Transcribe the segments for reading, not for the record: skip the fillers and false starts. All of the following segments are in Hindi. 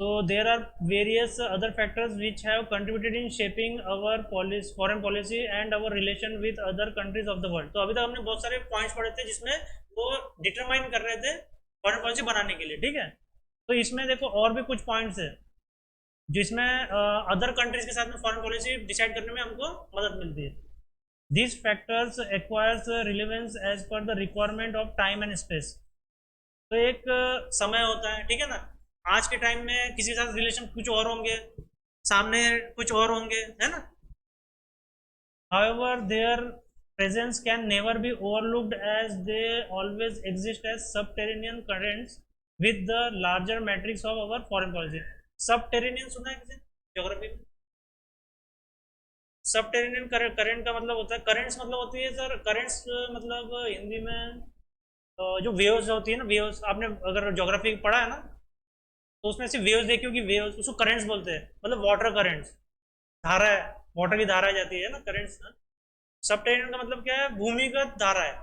So there are various other factors which have contributed in shaping our foreign policy and our relation with other countries of the world. तो अभी तक हमने बहुत सारे पॉइंट्स पढ़े थे जिसमें वो डिटरमाइन कर रहे थे फॉरेन पॉलिसी बनाने के लिए, ठीक है। तो इसमें देखो और भी कुछ पॉइंट्स है जिसमें अदर कंट्रीज के साथ में फॉरेन पॉलिसी डिसाइड करने में हमको मदद मिलती है। These factors acquires relevance as per the requirement of time and space. तो एक समय होता है, ठीक है ना। आज के टाइम में किसी के साथ रिलेशन कुछ और होंगे, सामने कुछ और होंगे, है ना। However, their presence can never be overlooked as they always exist as subterranean currents with the larger matrix of our foreign policy. Subterranean सुना है किसी ज्योग्राफी में? सबटेरेनियन करंट का मतलब होता है, करंट्स मतलब होती है सर, करंट्स मतलब हिंदी में जो वेव्स होती है ना, वेव्स आपने अगर ज्योग्राफी पढ़ा है ना तो उसमें से वेव्स देखी होगी, वेव्स उसको करंट्स बोलते हैं, मतलब वाटर करंट्स, धारा है, वाटर की धारा जाती है ना करंट्स। सबटेरेनियन का मतलब क्या है? भूमिगत धारा है।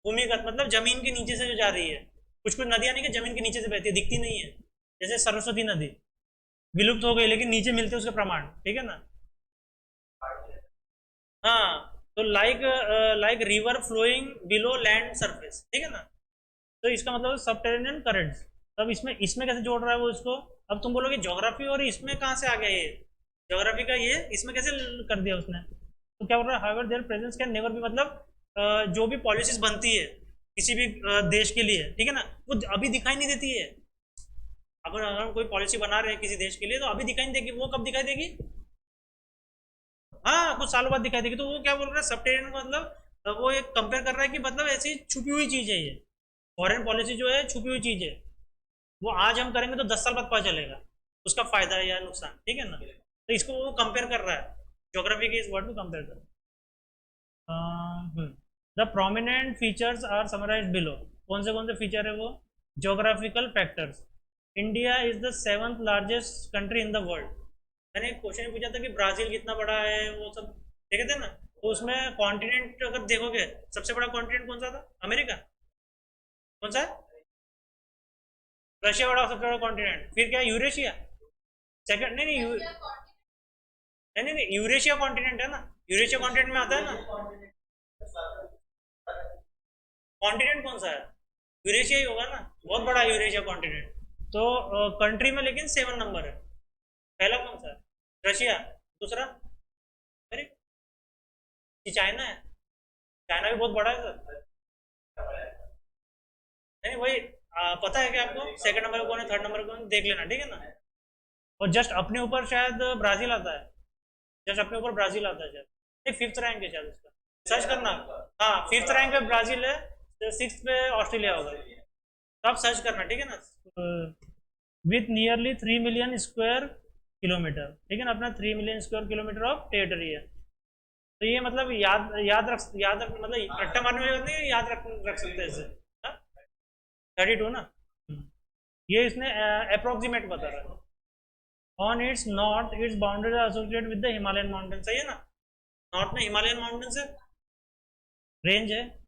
भूमिगत मतलब जमीन के नीचे से जो जा रही है। कुछ कुछ नदियां नहीं कि जमीन के नीचे से बहती है, दिखती नहीं है, जैसे सरस्वती नदी विलुप्त हो गई लेकिन नीचे मिलते उसके प्रमाण, ठीक है ना। हाँ, तो like river flowing below land surface, ठीक है ना। तो इसका मतलब सबटेरेनियन करंट्स। तब इसमें इसमें कैसे जोड़ रहा है वो इसको? अब तुम बोलोगे ज्योग्राफी और इसमें कहाँ से आ गया ये ज्योग्राफी का, ये इसमें कैसे कर दिया उसने? तो क्या बोल रहा है? However there presence can never be, मतलब जो भी पॉलिसीज बनती है किसी भी देश के लिए, ठीक है ना, वो अभी दिखाई नहीं देती है। अगर हम कोई पॉलिसी बना रहे हैं किसी देश के लिए तो अभी दिखाई नहीं देगी, वो कब दिखाई देगी? हाँ, कुछ सालों बाद दिखाई देगी। तो वो क्या बोल रहा है? सबटेरियन मतलब वो एक कंपेयर कर रहा है कि मतलब ऐसी छुपी हुई चीज है ये फॉरेन पॉलिसी जो है, छुपी हुई चीज है। वो आज हम करेंगे तो 10 साल बाद पता चलेगा उसका फायदा है या नुकसान, ठीक है ना। तो इसको वो कंपेयर कर रहा है, ज्योग्राफी के इस वर्ड को कंपेयर कर रहा है। The prominent features are summarize below. कौन से फीचर है वो? Geographical factors. India is the 7th largest country in the world. मैंने एक क्वेश्चन पूछा था कि ब्राजील कितना बड़ा है, वो सब देखे थे ना। तो उसमें कॉन्टिनेंट अगर देखोगे, सबसे बड़ा कॉन्टिनेंट कौन सा था? अमेरिका। कौन सा है? रशिया बड़ा सबसे बड़ा कॉन्टिनेंट। फिर क्या? Eurasia second? नहीं नहीं नहीं नहीं, यूरेशिया कॉन्टिनेंट है ना, यूरेशिया कॉन्टिनेंट में आता है ना। कॉन्टिनेंट कौन सा है? यूरेशिया ही होगा ना, बहुत बड़ा है यूरेशिया कॉन्टिनेंट। तो कंट्री में लेकिन 7 नंबर है। पहला कौन सा है? रशिया। दूसरा? अरे ये चाइना है। चाइना भी बहुत बड़ा है सर। नहीं वही पता है क्या आपको सेकंड नंबर कौन है, थर्ड नंबर कौन है? देख लेना, ठीक है ना। और जस्ट अपने ऊपर शायद ब्राजील आता है, जस्ट अपने ऊपर ब्राजील आता है शायद। नहीं, 5th रैंक है शायद उसका, सर्च करना। हाँ, 5th रैंक पे ब्राजील है, 6th पे ऑस्ट्रेलिया होगा। तो आप सर्च करना, ठीक है ना। With nearly 3 million square kilometre, ठीक है ना, अपना 3 million square kilometre of territory है। तो ये मतलब याद रख मतलब रट्टा मारने वाली बात नहीं है, याद रख सकते हैं इसे। 32 ना। ये इसने अप्रोक्सीमेट बता रहा है। On its north its boundaries are associated with the Himalayan mountain, सही है ना। नॉर्थ में हिमालयन माउंटेन से रेंज है।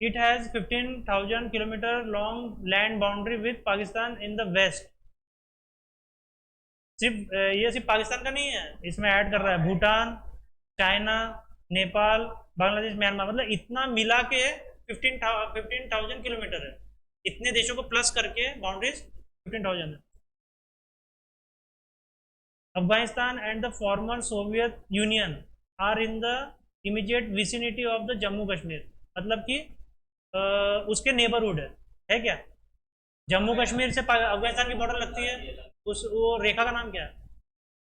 It has 15,000 kilometre long land boundary with Pakistan in the west. ये सिर्फ पाकिस्तान का नहीं है, इसमें ऐड कर रहा है भूटान, चाइना, नेपाल, बांग्लादेश, म्यांमार, मतलब इतना मिला के 15,000 किलोमीटर है। इतने देशों को प्लस करके बाउंड्रीज 15,000 है। Afghanistan and the former Soviet Union are in the immediate vicinity of the Jammu Kashmir, मतलब कि उसके नेबरहुड है क्या? जम्मू कश्मीर से अफगानिस्तान की बॉर्डर लगती है, उस वो रेखा का नाम क्या है?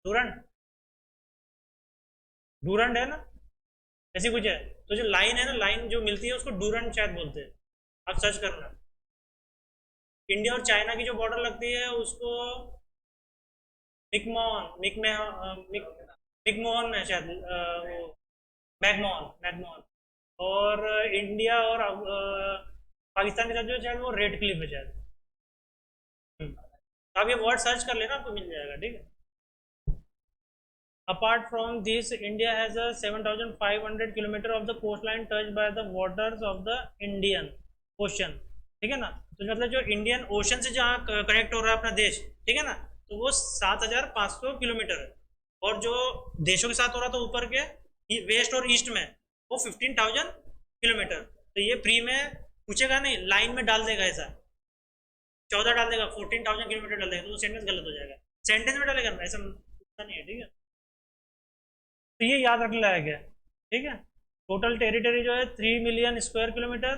डूरंड। डूरंड है ना, ऐसी कुछ है। तो जो लाइन है ना, लाइन जो मिलती है उसको डूरंड शायद बोलते हैं, आप सर्च करना। इंडिया और चाइना की जो बॉर्डर लगती है उसको मिकमोहन है शायद, वो मैकमोहन। और इंडिया और पाकिस्तान के साथ जो शायद वो रेड क्लिफ है शायद। तो आप ये वर्ड सर्च कर लेना, आपको मिल जाएगा, ठीक है। Apart from this, India has a 7,500 kilometer of the coastline touched by the waters of the Indian Ocean, ठीक है ना। तो मतलब जो इंडियन ओशन से जहाँ कनेक्ट हो रहा है अपना देश, ठीक है ना, तो वो 7,500 किलोमीटर है। और जो देशों के साथ हो रहा था ऊपर के वेस्ट और ईस्ट में, वो 15,000 किलोमीटर। तो ये प्री में पूछेगा नहीं, लाइन में डाल देगा ऐसा, 14 डाल देगा, 14,000 किलोमीटर डाल देगा, तो सेंटेंस गलत हो जाएगा। सेंटेंस में डालेगा ना, ऐसा पूछता नहीं है, ठीक है। तो ये याद रखने लायक है, ठीक है। टोटल टेरिटरी जो है 3 मिलियन स्क्वायर किलोमीटर,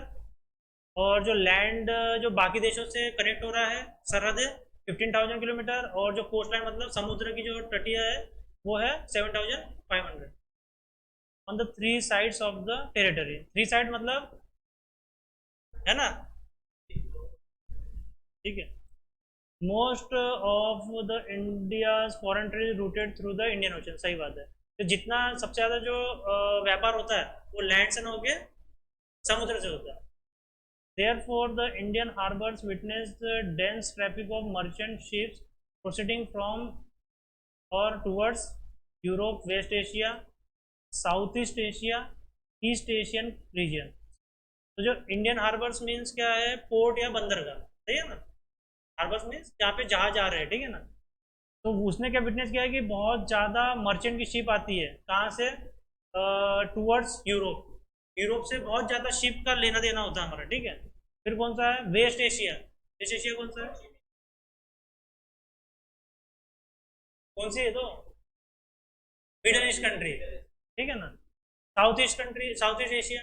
और जो लैंड जो बाकी देशों से कनेक्ट हो रहा है सरहद है 15,000 किलोमीटर, और जो कोस्ट लाइन मतलब समुद्र की जो तटीय है वो है 7,500 on the 3 sides of the territory. 3 side मतलब, है ना, ठीक है। Most of the India's foreign trade rooted through the Indian ocean, सही बात है। तो जितना सबसे ज़्यादा जो व्यापार होता है वो लैंड से ना होके समुद्र से होता है। Therefore, the Indian harbors witnessed dense traffic of merchant ships proceeding from or towards Europe, West Asia, Southeast Asia, East Asian region। तो जो इंडियन हार्बर्स मीन्स क्या है, पोर्ट या बंदरगाह, सही है ना। हार्बर्स मीन्स जहाँ पे जहाज आ रहे हैं, ठीक है ना। तो उसने क्या विटनेस किया है कि बहुत ज़्यादा मर्चेंट की शिप आती है, कहाँ से, टूवर्ड्स यूरोप। यूरोप से बहुत ज़्यादा शिप का लेना देना होता है हमारा, ठीक है। फिर कौन सा है, वेस्ट एशिया। वेस्ट एशिया कौन सा है, कौन सी है, तो मिडल ईस्ट कंट्री, ठीक है ना। South east country, south east Asia,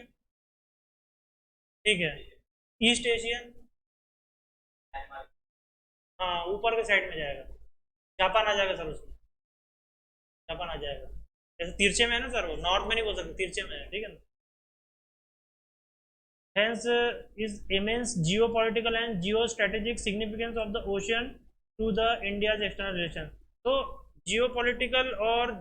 ठीक है। ईस्ट एशियन, हाँ ऊपर के साइड में जाएगा, जापान आ जाएगा सर उसमें, जापान आ जाएगा। जैसे तिरछे में है ना सर, वो नॉर्थ में नहीं बोल सकते, तिरछे में है, ठीक है ना। Hence is immense geopolitical and geostrategic significance of the ocean to the India's external relations। तो geopolitical और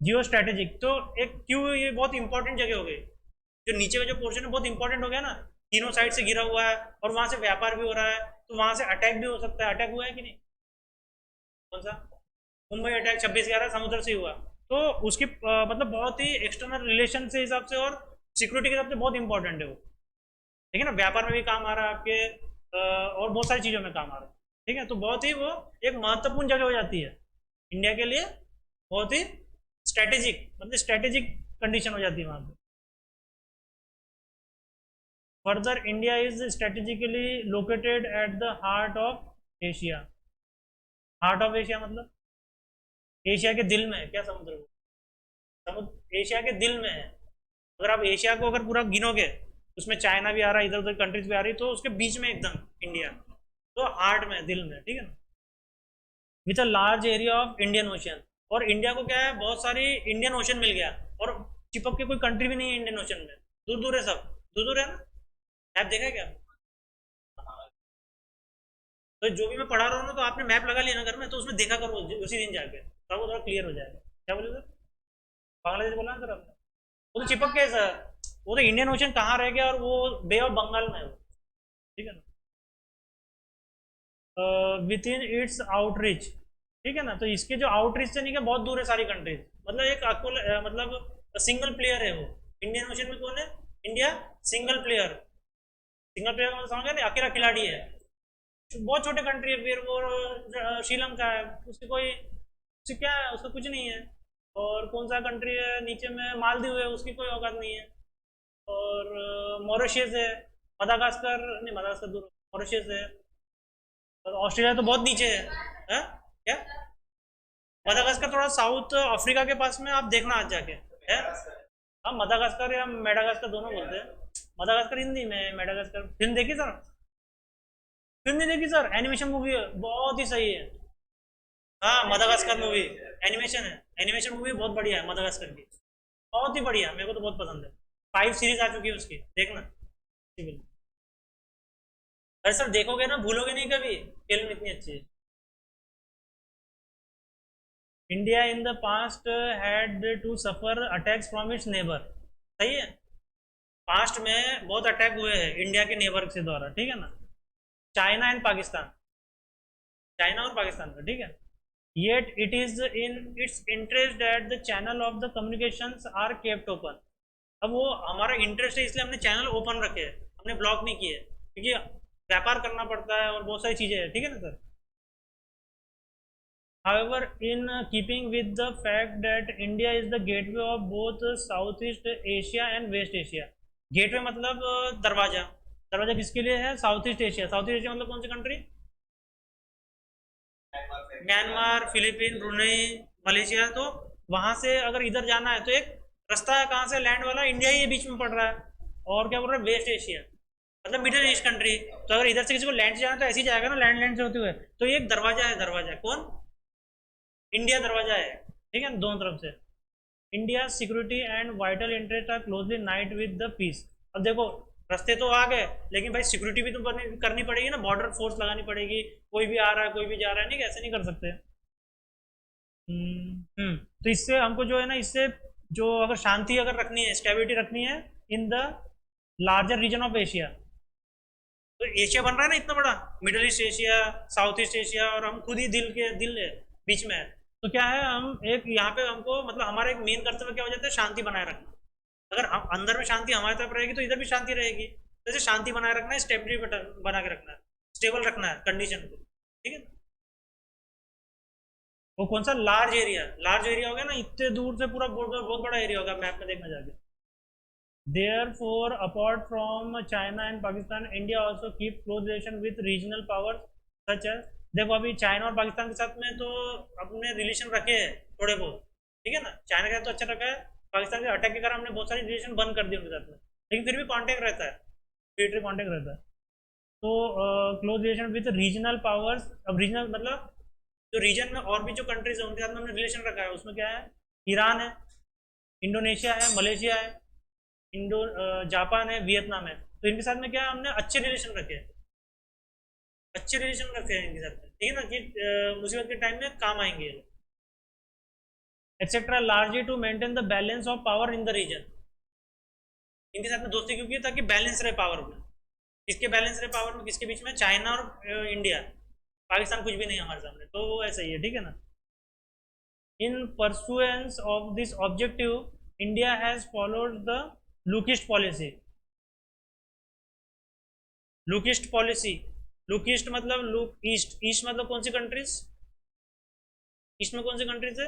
जियो स्ट्रेटेजिक, तो एक क्यों ये बहुत इंपॉर्टेंट जगह हो गई। जो नीचे का जो पोर्शन है बहुत इंपॉर्टेंट हो गया ना, तीनों साइड से घिरा हुआ है और वहां से व्यापार भी हो रहा है, तो वहां से अटैक भी हो सकता है। अटैक हुआ है कि नहीं, कौन सा, मुंबई अटैक 26/11 समुद्र से हुआ। तो उसकी मतलब बहुत ही एक्सटर्नल रिलेशन से हिसाब से और सिक्योरिटी के हिसाब से बहुत इंपॉर्टेंट है वो, ठीक है ना। व्यापार में भी काम आ रहा है आपके, और बहुत सारी चीज़ों में काम आ रहा है, ठीक है। तो बहुत ही वो एक महत्वपूर्ण जगह हो जाती है इंडिया के लिए, बहुत ही स्ट्रेटेजिक, मतलब स्ट्रेटेजिक कंडीशन हो जाती है वहाँ पे। Further India is strategically located at the heart of Asia. Heart of Asia मतलब एशिया के दिल में है क्या समुद्र, समुद्र एशिया के दिल में है। अगर आप एशिया को अगर पूरा गिनोगे, उसमें चाइना भी आ रहा है, इधर उधर कंट्रीज भी आ रही, तो उसके बीच में एकदम इंडिया, तो हार्ट में, दिल में, ठीक है ना। With a large area of Indian ocean, और इंडिया को क्या है, बहुत सारी इंडियन ओशन मिल गया, और चिपक के कोई कंट्री भी नहीं है इंडियन ओशन में, दूर दूर है सब, दूर दूर है ना। मैप देखा है क्या, तो जो भी मैं पढ़ा रहा हूँ ना, तो आपने मैप लगा लिया ना घर में, तो उसमें देखा करो उसी दिन जाके, तब वो थोड़ा क्लियर हो जाएगा। क्या बोले सर, बांग्लादेश बोला ना सर आपने, वो तो चिपक के सर, वो तो इंडियन ओशन कहाँ रह गया, और वो बे ऑफ बंगाल में है वो, ठीक है ना। विद इन इट्स आउटरीच, ठीक है ना। तो इसके जो आउटरीच से नहीं क्या, बहुत दूर है सारी कंट्रीज, मतलब एक अकेला, मतलब सिंगल प्लेयर है वो। इंडियन ओशन में कौन है, India single player, single player मतलब समझ गए, अकेला खिलाड़ी है। बहुत छोटे कंट्री है, फिर वो श्रीलंका है, उसकी कोई, उसकी क्या है, उसका कुछ नहीं है। और कौन सा कंट्री है नीचे में, मालदीव है, उसकी कोई औकात नहीं है। और मॉरिशियस है, मदागास्कर नहीं, मदागास्कर दूर, मॉरिशियस है। और ऑस्ट्रेलिया तो बहुत नीचे है, क्या, मदागास्कर थोड़ा साउथ अफ्रीका के पास में, आप देखना आज जाके है। हाँ मदागास्कर या मेडागास्कर दोनों बोलते हैं, मदागास्कर हिंदी में, मेडागास्कर। फिल्म देखी सर, फिल्म नहीं देखी सर, एनिमेशन मूवी है, बहुत ही सही है। हाँ मदागास्कर मूवी एनिमेशन है, एनिमेशन मूवी बहुत बढ़िया है मदागास्कर की, बहुत ही बढ़िया, मेरे को तो बहुत पसंद है। 5 सीरीज आ चुकी है उसकी, देखना। अरे सर देखोगे ना, भूलोगे नहीं कभी, फिल्म इतनी अच्छी है। India in the past had to suffer attacks from its neighbour, सही है। पास्ट में बहुत अटैक हुए हैं इंडिया के नेबर से द्वारा, ठीक है ना। चाइना एंड पाकिस्तान, चाइना और पाकिस्तान का, ठीक है। Yet it is in its interest that the channel of the communications are kept open. अब वो हमारा इंटरेस्ट है, इसलिए हमने चैनल ओपन रखे हैं, हमने ब्लॉक नहीं किए, क्योंकि व्यापार करना पड़ता है और बहुत सारी चीज़ें हैं, ठीक है ना sir. However, in keeping with the fact that India is the gateway of both Southeast Asia and West Asia, gateway मतलब दरवाजा, दरवाजा किसके लिए है? South east Asia. South east Asia मतलब कौन सी country? Myanmar, Philippine, Brunei, Malaysia. तो वहां से अगर इधर जाना है तो एक रास्ता है, कहाँ से? लैंड वाला, इंडिया ही बीच में पड़ रहा है। और क्या बोल रहा है? वेस्ट एशिया मतलब मिडिल ईस्ट कंट्री। तो अगर इधर से किसी को लैंड से जाना तो ऐसे ही जाएगा ना, लैंड लैंड से होते हुए। तो ये एक दरवाजा है, दरवाजा कौन? इंडिया दरवाजा है, ठीक है ना, दोनों तरफ से। India security and vital interest are closely knit with the peace. अब देखो, रास्ते तो आ गए, लेकिन भाई सिक्योरिटी भी तो करनी पड़ेगी ना, बॉर्डर फोर्स लगानी पड़ेगी। कोई भी आ रहा है, कोई भी जा रहा है, नहीं कैसे नहीं कर सकते। तो इससे हमको जो है ना, इससे जो अगर शांति अगर रखनी है, स्टेबिलिटी रखनी है in the larger region of Asia. तो एशिया बन रहा है ना इतना बड़ा, middle east Asia, south east Asia, और हम खुद ही दिल है, बीच में है। तो क्या है, हम एक यहाँ पे हमको मतलब हमारा एक मेन कर्तव्य क्या हो जाता है? शांति बनाए रखना। अगर हम अंदर में शांति हमारी तरफ रहेगी तो इधर भी शांति रहेगी। तो जैसे शांति बनाए रखना है, स्टेबिलिटी बना के रखना है, स्टेबल रखना है कंडीशन को, ठीक है। वो कौन सा? Large area. लार्ज एरिया हो गया ना, इतने दूर से पूरा बहुत बड़ा एरिया होगा, मैप में देखना जाके। Therefore, apart from China and Pakistan, India also keep close relation with regional powers such as, देखो अभी चाइना और पाकिस्तान के साथ में तो अपने रिलेशन रखे हैं थोड़े बहुत, ठीक है ना। चाइना के साथ तो अच्छा रखा है, पाकिस्तान के अटैक के कारण हमने बहुत सारी रिलेशन बंद कर दी उनके साथ में, लेकिन फिर भी कांटेक्ट रहता है, मिलिट्री कांटेक्ट रहता है। तो close relation with regional powers. अब रीजनल मतलब जो रीजन में और भी जो कंट्रीज है उनके साथ में हमने रिलेशन रखा है। उसमें क्या है? ईरान है, इंडोनेशिया है, मलेशिया है, जापान है, वियतनाम है। तो इनके साथ में क्या है, हमने अच्छे रिलेशन रखे हैं, अच्छे रिलेशन रखे हैं इनके साथ में, ठीक है ना, कि मुसीबत के टाइम में काम आएंगे etcetera, largely to maintain the balance of power in the region. इनके साथ में दोस्ती क्यों की? ताकि बैलेंस रहे पावर में। किसके बैलेंस रहे पावर में? किसके बीच में? चाइना और इंडिया। पाकिस्तान कुछ भी नहीं हमारे सामने, तो वो ऐसा ही है, ठीक है ना। इन pursuance of this objective India has followed the Look East policy. Look East policy, Look East मतलब लुक ईस्ट, ईस्ट मतलब कौन सी कंट्रीज? ईस्ट में कौन सी कंट्रीज है?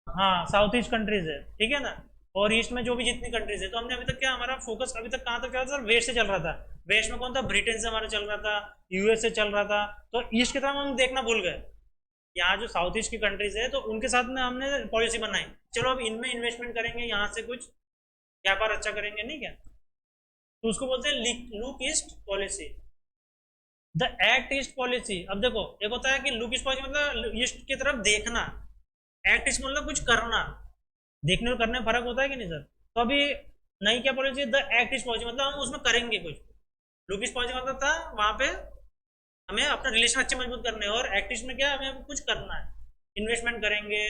हाँ, साउथ ईस्ट कंट्रीज है, ठीक है ना। और ईस्ट में जो भी जितनी कंट्रीज है, तो हमने अभी तक क्या, हमारा फोकस अभी तक कहाँ तक चल रहा था? वेस्ट से चल रहा था। वेस्ट में कौन था? ब्रिटेन से हमारा चल रहा था, यूएस से चल रहा था। तो ईस्ट की तरफ हम देखना भूल गए। यहाँ जो साउथ ईस्ट की कंट्रीज है, तो उनके साथ में हमने पॉलिसी बनाई, चलो अब इनमें इन्वेस्टमेंट करेंगे, यहाँ से कुछ व्यापार अच्छा करेंगे, नहीं क्या। तो उसको बोलते हैं look east policy, the act east policy. अब देखो, एक होता है कि लुक ईस्ट पॉलिसी मतलब ईस्ट की तरफ देखना, एक्ट ईस्ट मतलब कुछ करना। देखने और करने में फर्क होता है कि नहीं सर? तो अभी नई क्या policy? The act east policy मतलब हम उसमें करेंगे कुछ। लुक ईस्ट पॉलिसी मतलब था वहां पे हमें अपना रिलेशन अच्छे मजबूत करने, और एक्ट ईस्ट में क्या, हमें कुछ करना है, इन्वेस्टमेंट करेंगे,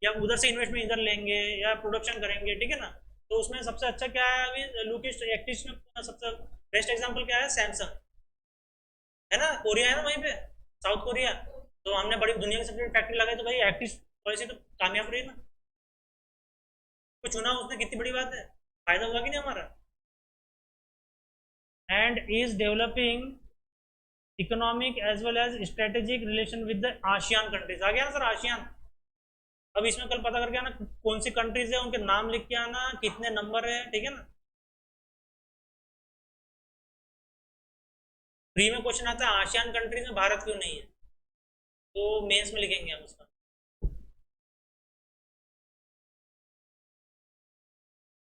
या उधर से इन्वेस्टमेंट इधर लेंगे, या प्रोडक्शन करेंगे, ठीक है ना। तो उसमें सबसे अच्छा क्या है अभी लुक ईस्ट एक्ट ईस्ट में? सबसे बेस्ट एग्जाम्पल क्या है? सैमसंग है ना, कोरिया है ना वहीं पे, साउथ कोरिया। तो हमने बड़ी दुनिया की सबसे फैक्ट्री लगाई, तो भाई एक्ट ईस्ट पॉलिसी तो कामयाब रही ना, कुछ चुना उसने, कितनी बड़ी बात है, फायदा हुआ कि नहीं हमारा। And is developing economic as well as strategic relation with the ASEAN countries. आ गया ना सर, आसियान। अब इसमें कल पता करके आना कौन सी कंट्रीज है, उनके नाम लिख के आना, कितने नंबर है, ठीक है ना। फ्री में क्वेश्चन आता है, आसियान कंट्रीज में भारत क्यों नहीं है, तो मेंस में लिखेंगे हम उसका।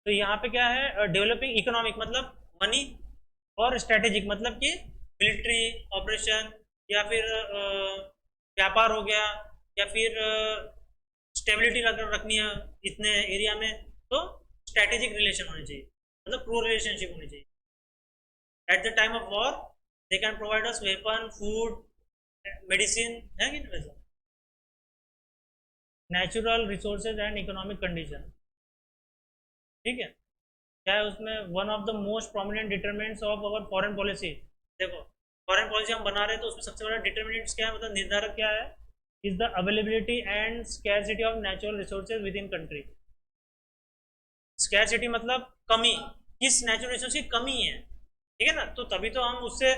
तो यहाँ पे क्या है, डेवलपिंग इकोनॉमिक मतलब मनी, और स्ट्रेटेजिक मतलब कि मिलिट्री ऑपरेशन, या फिर व्यापार हो गया, या फिर स्टेबिलिटी रखनी है इतने एरिया में, तो स्ट्रेटेजिक रिलेशन होनी चाहिए, मतलब प्रो रिलेशनशिप होनी चाहिए। At the time of war they can provide us weapon, food, medicine, है कि नहीं वैसा। Natural resources and economic condition, ठीक है। क्या है उसमें? One of the most prominent determinants of our foreign policy. देखो, फॉरेन पॉलिसी हम बना रहे हैं, तो उसमें सबसे बड़ा डिटरमिनेंट्स क्या है, मतलब निर्धारक क्या है? Is the availability and scarcity of natural resources with in country. Scarcity मतलब कमी, किस नेचुरल रिसोर्स की कमी है, ठीक है ना। तो तभी तो हम उससे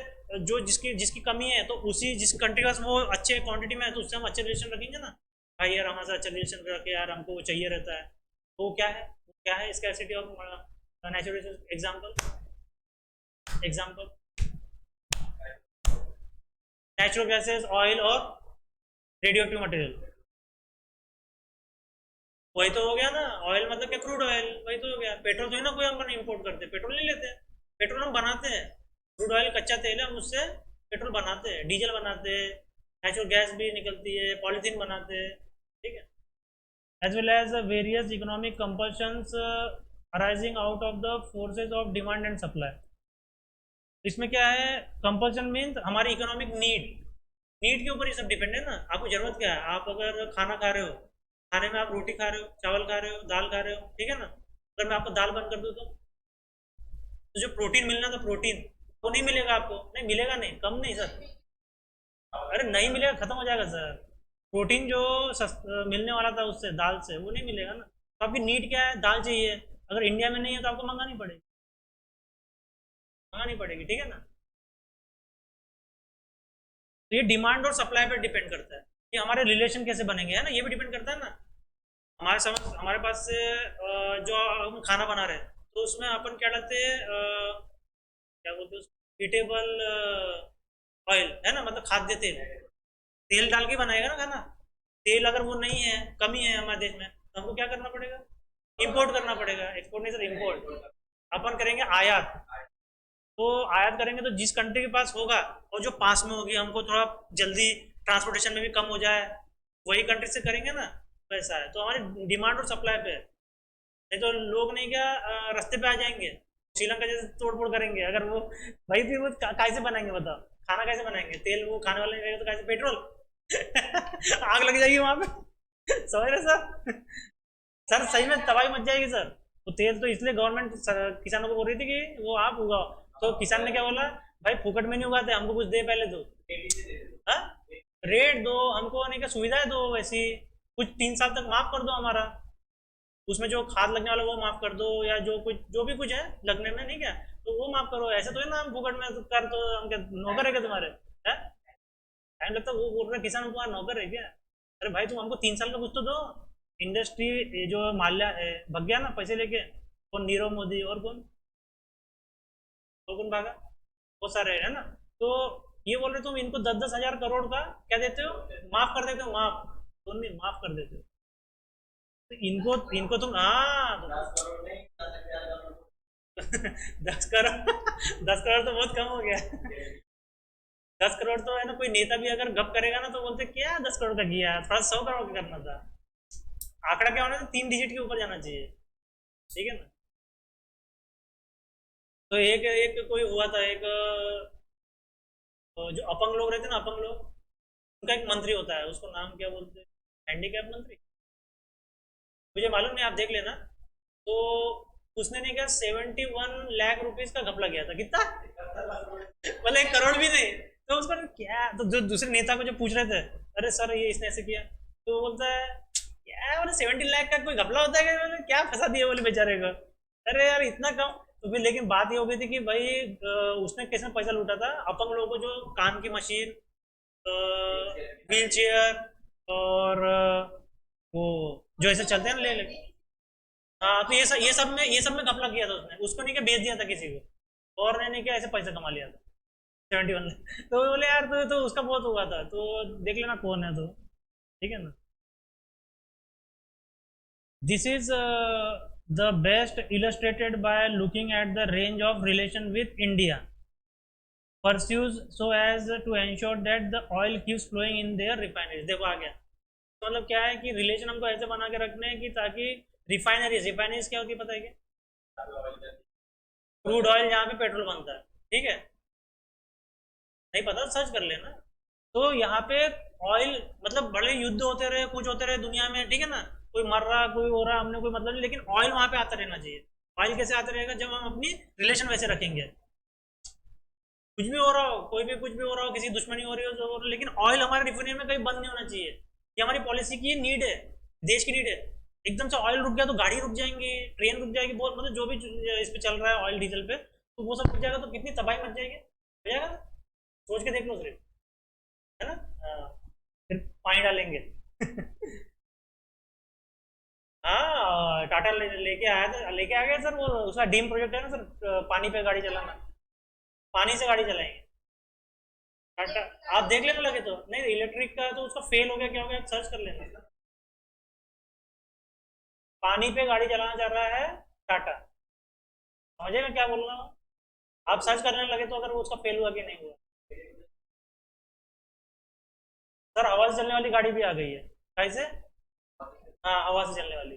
जो जिसकी जिसकी कमी है तो उसी जिस कंट्री का वो अच्छे क्वांटिटी में है तो उससे हम अच्छे रिलेशन रखेंगे ना। भाई यार हमारे साथ अच्छा रिलेशन रखे यार, हमको वो चाहिए रहता है। तो वो क्या है scarcity of natural resource. Example natural gases, oil और रेडियो एक्टिव मटेरियल। वही तो हो गया ना। ऑयल मतलब क्या, क्रूड ऑयल, वही तो हो गया। पेट्रोल तो ही ना कोई हम इंपोर्ट करते, पेट्रोल नहीं लेते। पेट्रोल हम बनाते हैं। क्रूड ऑयल कच्चा तेल है, हम उससे पेट्रोल बनाते हैं, डीजल बनाते हैं, नेचुरल गैस भी निकलती है, पॉलीथीन बनाते हैं। ठीक है। As well as various economic compulsions arising out of the forces of demand and supply. इसमें क्या है, कंपल्शन मीन्स हमारी इकोनॉमिक नीड, नीड के ऊपर ये सब डिपेंड है ना। आपको जरूरत क्या है, आप अगर खाना खा रहे हो, खाने में आप रोटी खा रहे हो, चावल खा रहे हो, दाल खा रहे हो, ठीक है ना। अगर मैं आपको दाल बंद कर दूँ तो जो प्रोटीन मिलना था, प्रोटीन वो नहीं मिलेगा आपको। नहीं मिलेगा, नहीं कम नहीं सर, अरे नहीं मिलेगा, खत्म हो जाएगा सर। प्रोटीन जो मिलने वाला था उससे, दाल से, वो नहीं मिलेगा ना। तो आपकी नीड क्या है, दाल चाहिए। अगर इंडिया में नहीं है तो आपको मंगानी पड़ेगी, मंगानी पड़ेगी, ठीक है ना। तो ये डिमांड और सप्लाई पर डिपेंड करता है कि हमारे रिलेशन कैसे बनेंगे, है ना। ये भी डिपेंड करता है ना। हमारे समझ हमारे पास से जो हम खाना बना रहे हैं तो उसमें अपन क्या डालते हैं, क्या बोलते हैं, हीटेबल ऑयल, है ना, मतलब खाद्य तेल। तेल डाल के बनाएगा ना खाना। तेल अगर वो नहीं है, कमी है हमारे देश में, तो हमको क्या करना पड़ेगा, इंपोर्ट करना पड़ेगा। एक्सपोर्ट नहीं सर, इंपोर्ट। अपन करेंगे आयात। तो आयात करेंगे तो जिस कंट्री के पास होगा और जो पास में होगी, हमको थोड़ा जल्दी ट्रांसपोर्टेशन में भी कम हो जाए, वही कंट्री से करेंगे ना। वैसा है, तो हमारी डिमांड और सप्लाई पे है। नहीं तो लोग नहीं क्या रास्ते पे आ जाएंगे, श्रीलंका जैसे तोड़ फोड़ करेंगे अगर वो। भाई फिर वो कैसे बनाएंगे बताओ, खाना कैसे बनाएंगे, तेल वो खाने वाले नहीं रहेगा तो कैसे, पेट्रोल आग लग जाएगी वहां पे समझ रहे सर। सर सही में तबाही मच जाएगी सर। तो तेल तो इसलिए गवर्नमेंट किसानों को बोल रही थी कि वो आप उगाओ। तो किसान ने क्या बोला, भाई फुकट में नहीं उगाते, हमको कुछ दे पहले दो। हाँ, रेट दो हमको, नहीं क्या सुविधाएं दो वैसी, कुछ 3 साल तक माफ कर दो हमारा, उसमें जो खाद लगने वाला वो माफ कर दो, या जो कुछ जो भी कुछ है लगने में, नहीं क्या, तो वो माफ करो। ऐसे तो है ना, हम फुकट में कर तो हम क्या नौकर है क्या तुम्हारे, है। टाइम लगता है, वो बोल रहे किसान तुम्हारा नौकर है क्या। अरे भाई तुम हमको 3 साल का कुछ तो दो। इंडस्ट्री, ये जो माल्या है भग गया ना पैसे लेके, कौन, नीरव मोदी और कौन भागा, वो सारे है ना। तो ये बोल रहे तुम इनको 10-10 हजार करोड़ का क्या देते हो, माफ कर देते हो, माफ तो नहीं, माफ कर देते हो। तो इनको इनको तुम, हाँ 10 करोड़ 10 करोड़ तो बहुत कम हो गया। 10 करोड़ तो है ना, कोई नेता भी अगर गप करेगा ना तो बोलते क्या 10 करोड़ का किया, थोड़ा 100 करोड़ का करना था। आंकड़ा क्या होना चाहिए, 3 डिजिट के ऊपर जाना चाहिए, ठीक है ना। तो एक एक कोई हुआ था, एक जो अपंग लोग रहते हैं ना, अपंग लोग, उनका एक मंत्री होता है, उसको नाम क्या बोलते हैं, हैंडीकैप मंत्री, मुझे मालूम नहीं, आप देख लेना। तो उसने नहीं क्या 71 लाख रुपीज का घपला किया था, कितना, मतलब 1 करोड़ भी नहीं। तो उसका क्या, तो जो दूसरे नेता को जो पूछ रहे थे, अरे सर ये इसने ऐसे किया, तो वो बोलता है क्या, बोले 70 लाख का कोई घपला होता है क्या, बोले क्या फंसा दिया बोले बेचारे को। अरे यार इतना कम। तो फिर लेकिन बात ये हो गई थी कि भाई उसने कैसे पैसा लूटा था, अपंग लोगों को जो काम की मशीन, व्हील चेयर, और वो जो ऐसे चलते हैं ना, ले ले। हाँ, तो ये सब में घपला किया था उसने, उसको नहीं क्या बेच दिया था किसी को, और ने नहीं क्या ऐसे पैसा कमा लिया था 71 लाख। तो बोले यार तो उसका बहुत हुआ था, तो देख लेना कौन है तो, ठीक है ना। This is the best illustrated by looking at the range of relation with India pursues so as to ensure that the oil keeps flowing in their refineries। देखो आ गया। तो मतलब क्या है कि रिलेशन हमको ऐसे बना के रखने हैं कि ताकि रिफाइनरीज क्या होती है पता है क्या, क्रूड ऑयल जहाँ पे पेट्रोल बनता है, ठीक है। नहीं पता सर्च कर लेना। तो यहाँ पे ऑयल, मतलब बड़े युद्ध होते रहे, कुछ होते रहे दुनिया में, ठीक है ना, कोई मर रहा कोई हो रहा, हमने कोई मतलब नहीं, लेकिन ऑयल वहाँ पे आता रहना चाहिए। ऑयल कैसे आता रहेगा, जब हम अपनी रिलेशन वैसे रखेंगे। कुछ भी हो रहा हो, कोई भी कुछ भी हो रहा हो, किसी दुश्मनी हो रही हो जो हो रही हो, लेकिन ऑयल हमारे रिफाइनरी में कहीं बंद नहीं होना चाहिए। ये हमारी पॉलिसी की नीड है, देश की नीड है। एकदम से ऑयल रुक गया तो गाड़ी रुक जाएंगी, ट्रेन रुक जाएगी, बहुत मतलब जो भी इस पे चल रहा है ऑयल डीजल पे, तो वो सब मिल जाएगा तो कितनी तबाही मच जाएगी, हो जाएगा ना? सोच के देख लो सिर्फ, है ना? हाँ, फिर पानी डालेंगे। हाँ, टाटा लेके आया था, लेके आ गया सर, वो उसका ड्रीम प्रोजेक्ट है ना सर, पानी पे गाड़ी चलाना, पानी से गाड़ी चलाएंगे टाटा। आप देख लेना लगे तो, नहीं इलेक्ट्रिक का तो उसका फेल हो गया, क्या हो गया सर्च कर लेना। पानी पे गाड़ी चलाना चाह रहा है टाटा, समझे मैं क्या बोल रहा हूँ? आप सर्च करने लगे तो अगर वो उसका फेल हुआ कि नहीं हुआ। सर हवा से चलने वाली गाड़ी भी आ गई है, कैसे? हाँ, हवा से चलने वाली,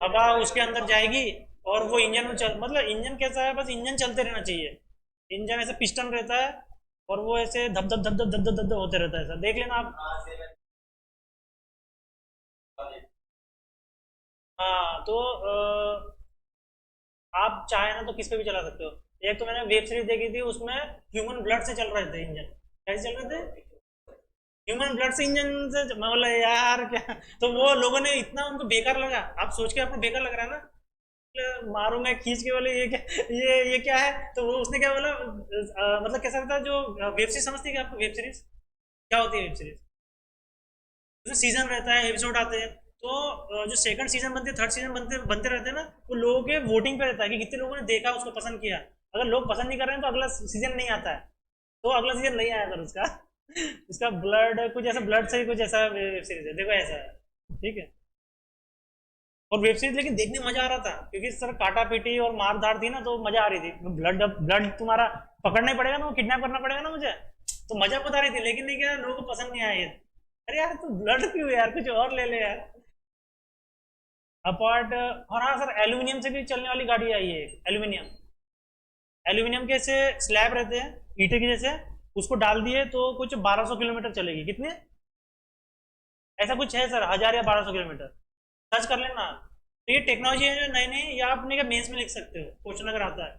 हवा उसके अंदर जाएगी और वो इंजन में चल, मतलब इंजन कैसा है, बस इंजन चलते रहना चाहिए, इंजन ऐसे पिस्टन रहता है और वो ऐसे धप धप धप धप धप धप धप धप होते रहता है सर, देख लेना आप। हाँ तो आप चाहे ना तो किस पे भी चला सकते हो। एक तो मैंने वेब सीरीज देखी थी, उसमें ह्यूमन ब्लड से चल रहे थे इंजन, कैसे चल रहे थे? ह्यूमन ब्लड से इंजन से, मैं बोला यार क्या, तो वो लोगों ने इतना उनको बेकार लगा, आप सोच के आपको बेकार लग रहा है ना, मारू मैं खींच के, बोले ये क्या, ये क्या है, तो वो उसने क्या बोला, मतलब कैसा रहता है जो वेब सीरीज, समझती है क्या आपको वेब सीरीज क्या होती है? वेब सीरीज उसमें सीजन रहता है, एपिसोड आते हैं, तो जो सेकंड सीजन बनते, थर्ड सीजन बनते बनते रहते हैं ना, वो लोगों के वोटिंग पे रहता है कि कितने लोगों ने देखा, उसको पसंद किया। अगर लोग पसंद नहीं कर रहे हैं तो अगला सीजन नहीं आता है, तो अगला सीजन नहीं आया सर उसका। उसका ब्लड कुछ ऐसा, ब्लड से ही कुछ ऐसा वेब सीरीज है, देखो ऐसा है, ठीक है। और वेब सीरीज लेकिन देखने में मजा आ रहा था, क्योंकि सर काटा पीटी और मार धाड़ थी ना, तो मजा आ रही थी, ब्लड ब्लड तुम्हारा पकड़ना ही पड़ेगा ना, वो किडनैप करना पड़ेगा ना मुझे, तो मजा बहुत आ रही थी, लेकिन नहीं क्या, लोगों को पसंद नहीं आया ये। अरे यार तू ब्लड क्यों यार, कुछ और ले ले यार। अपार्ट, और हाँ सर, एल्यूमिनियम से भी चलने वाली गाड़ी आई है, एल्यूमिनियम, एल्यूमिनियम के ऐसे स्लैब रहते हैं ईटे के जैसे, उसको डाल दिए तो कुछ 1200 किलोमीटर चलेगी, कितने, ऐसा कुछ है सर, 1000 या 1200 किलोमीटर, सर्च कर लेना। तो ये टेक्नोलॉजी है जो नई नई, या आपने क्या मेंस में लिख सकते हो क्वेश्चन अगर आता है,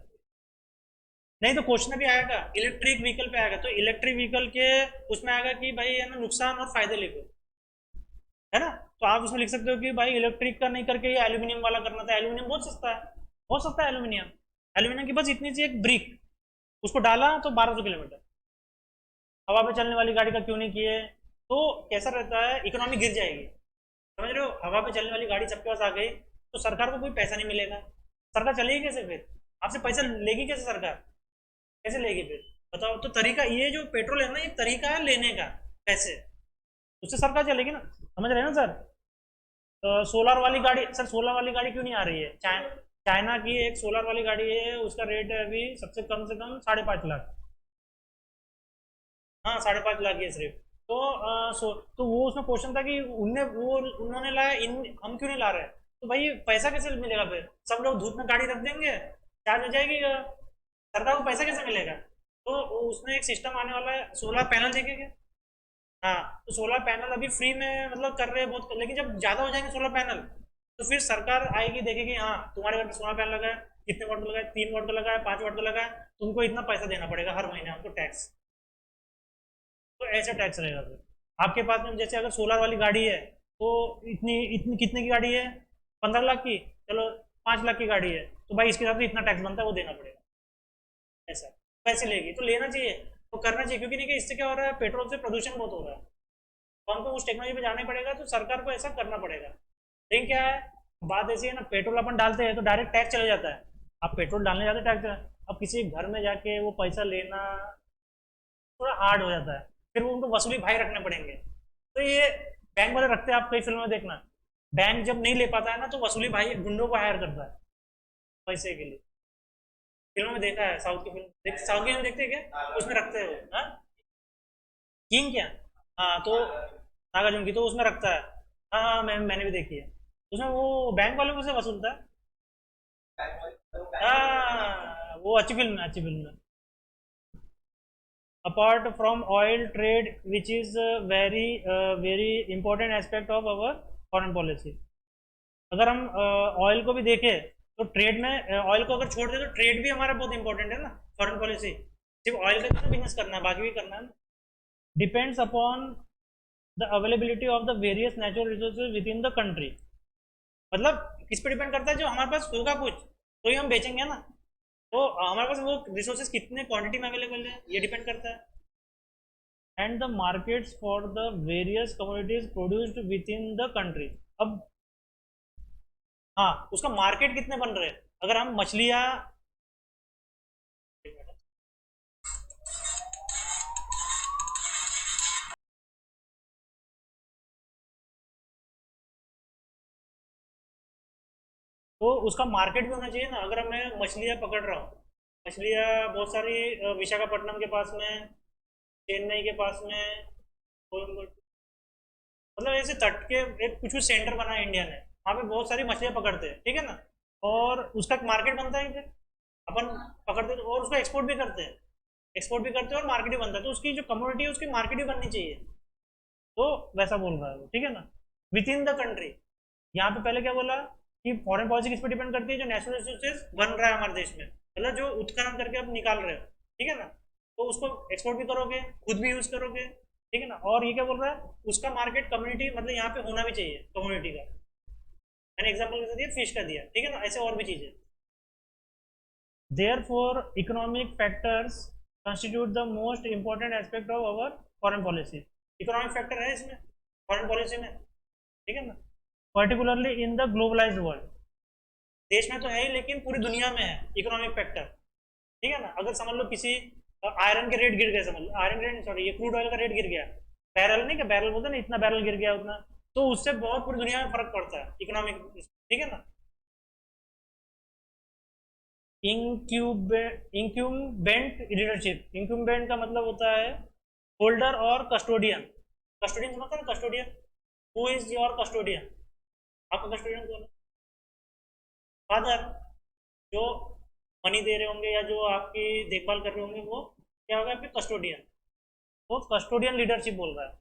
नहीं तो क्वेश्चन भी आएगा इलेक्ट्रिक व्हीकल पे आएगा, तो इलेक्ट्रिक व्हीकल के उसमें आएगा कि भाई है ना, नुकसान और फायदे लिखो, है ना? तो आप उसमें लिख सकते हो कि भाई इलेक्ट्रिक का नहीं करके ये एल्यूमिनियम वाला करना था, एल्यूमिनियम बहुत सस्ता है, बहुत सस्ता है एल्यूमिनियम, एल्यूमिनियम की बस इतनी सी एक ब्रिक, उसको डाला तो 1200 किलोमीटर। हवा पे चलने वाली गाड़ी का क्यों नहीं किए, तो कैसा रहता है, इकोनॉमी गिर जाएगी, समझ रहे हो? हवा पे चलने वाली गाड़ी सबके पास आ गई तो सरकार को कोई पैसा नहीं मिलेगा, सरकार चलेगी कैसे फिर, आपसे पैसा लेगी कैसे सरकार, कैसे लेगी फिर, बताओ? तो तरीका ये जो पेट्रोल है ना, ये तरीका है लेने का पैसे, उससे सरकार चलेगी ना, समझ रहे हैं ना सर? तो सोलर वाली गाड़ी सर, सोलर वाली गाड़ी क्यों नहीं आ रही है, चाइना की एक सोलर वाली गाड़ी है, उसका रेट है अभी सबसे कम से कम 5.5 लाख। हाँ, 5.5 लाख ही है सिर्फ। तो तो वो उसमें क्वेश्चन था कि उनने वो उन्होंने लाया, इन हम क्यों नहीं ला रहे? तो भाई पैसा कैसे मिलेगा फिर, सब लोग धूप में गाड़ी रख देंगे, चार्ज हो जाएगी, सरकार को पैसा कैसे मिलेगा? तो उसने एक सिस्टम आने वाला है, सोलर पैनल देखेंगे। हाँ, तो सोलर पैनल अभी फ्री में मतलब कर रहे हैं बहुत, लेकिन जब ज्यादा हो जाएंगे सोलर पैनल, तो फिर सरकार आएगी देखेगी, हाँ तुम्हारे घर पे सोलर पैनल लगा है, कितने वाट का लगा है, 3 वाट का लगा है, 5 वाट का लगा है, तुमको इतना पैसा देना पड़ेगा हर महीने हमको टैक्स, तो ऐसा टैक्स रहेगा फिर आपके पास में। जैसे अगर सोलर वाली गाड़ी है तो इतनी इतनी कितने की गाड़ी है, 15 लाख की, चलो 5 लाख की गाड़ी है, तो भाई इसके साथ भी इतना टैक्स बनता है, वो देना पड़ेगा, ऐसा पैसे लेगी, तो लेना चाहिए, तो करना चाहिए, क्योंकि नहीं कि इससे क्या हो रहा है, पेट्रोल से प्रदूषण बहुत हो रहा है, तो हमको उस टेक्नोलॉजी पे जाना ही पड़ेगा, तो सरकार को ऐसा करना पड़ेगा। लेकिन क्या है, बात ऐसी है ना, पेट्रोल अपन डालते हैं तो डायरेक्ट टैक्स चले जाता है, आप पेट्रोल डालने जाते टैक्स, अब किसी घर में जाके वो पैसा लेना थोड़ा हार्ड हो जाता है, फिर वो उनको वसूली भाई रखने पड़ेंगे, तो ये बैंक वाले रखते हैं, आप कई फिल्म में देखना, बैंक जब नहीं ले पाता है ना, तो वसूली भाई गुंडों को हायर करता है पैसे के लिए, फिल्मों में देखा है, साउथ की फिल्म साउथ की फिल्म देखते हैं क्या, उसमें रखते हैं वो, हाँ, किंग क्या, हाँ तो नागार्जुन की, तो उसमें रखता है, हाँ हाँ मैंने भी देखी है, उसमें वो बैंक वालों को से वसूलता है, हाँ वो अच्छी फिल्म है, अच्छी फिल्म है। apart from oil trade which is a very important aspect of our foreign policy, अगर हम ऑयल को भी देखें तो ट्रेड में, ऑयल को अगर छोड़ दे तो ट्रेड भी हमारा बहुत इंपॉर्टेंट है ना, फॉरेन पॉलिसी, सिर्फ ऑयल का तो बिजनेस करना है, बाकी भी करना है, depends upon the availability of the various natural resources with in the country, मतलब किस पे डिपेंड करता है, जो हमारे पास होगा कुछ तो ही हम बेचेंगे ना, तो हमारे पास वो रिसोर्सेज कितने क्वांटिटी में अवेलेबल है ये डिपेंड करता है. And the markets for the various commodities produced with in the country. अब हाँ, उसका मार्केट कितने बन रहे हैं. अगर हम मछलियाँ, तो उसका मार्केट भी होना चाहिए ना. अगर मैं मछलियाँ पकड़ रहा हूँ, मछलियाँ बहुत सारी विशाखापट्टनम के पास में, चेन्नई के पास में, कोयम्बटूर, मतलब ऐसे तट के एक कुछ कुछ सेंटर बना है इंडिया ने, वहाँ पे बहुत सारी मछलियाँ पकड़ते हैं, ठीक है ना. और उसका एक मार्केट बनता है, फिर अपन पकड़ते हैं और उसको एक्सपोर्ट भी करते हैं, एक्सपोर्ट भी करते हैं और मार्केट भी बनता है. तो उसकी जो कम्युनिटी है उसकी मार्केट भी बननी चाहिए. तो वैसा बोल रहा है वो, ठीक है ना. विद इन द कंट्री, यहाँ पे पहले क्या बोला कि फॉरेन पॉलिसी किस पे डिपेंड करती है, जो नेशनल रिसोर्सेज बन रहा है हमारे देश में, मतलब जो उत्खनन करके आप निकाल रहे हो, ठीक है ना. तो उसको एक्सपोर्ट भी करोगे, खुद भी यूज करोगे, ठीक है ना. और ये क्या बोल रहा है, उसका मार्केट कम्युनिटी मतलब यहाँ पे होना भी चाहिए कम्युनिटी का. मैंने एग्जाम्पल दिया फिश का दिया, ठीक है ना. ऐसे और भी चीजें. Therefore, economic factors constitute the most important aspect of our foreign policy. Economic factor है इसमें, फॉरेन पॉलिसी में, ठीक है ना. Particularly in the globalised world, देश में तो है ही लेकिन पूरी दुनिया में है इकोनॉमिक फैक्टर, ठीक है ना. अगर समझ लो किसी आयरन के रेट गिर गए, समझ लो आयरन रेट सॉरी ये क्रूड ऑयल का रेट गिर गया, बैरल नहीं, क्या बैरल बोलते हैं ना, इतना बैरल गिर गया उतना, तो उससे बहुत पूरी दुनिया में फर्क पड़ता है इकोनॉमिक, ठीक है ना. इंक्यूबेंट लीडरशिप, इंक्यूबेंट का मतलब होता है होल्डर और कस्टोडियन. कस्टोडियन समझते हैं, custodian, who is your custodian, आपका कस्टोडियन कौन है. फादर, जो मनी दे रहे होंगे या जो आपकी देखभाल कर रहे होंगे वो क्या होगा, आपके कस्टोडियन. वो कस्टोडियन लीडरशिप बोल रहा है.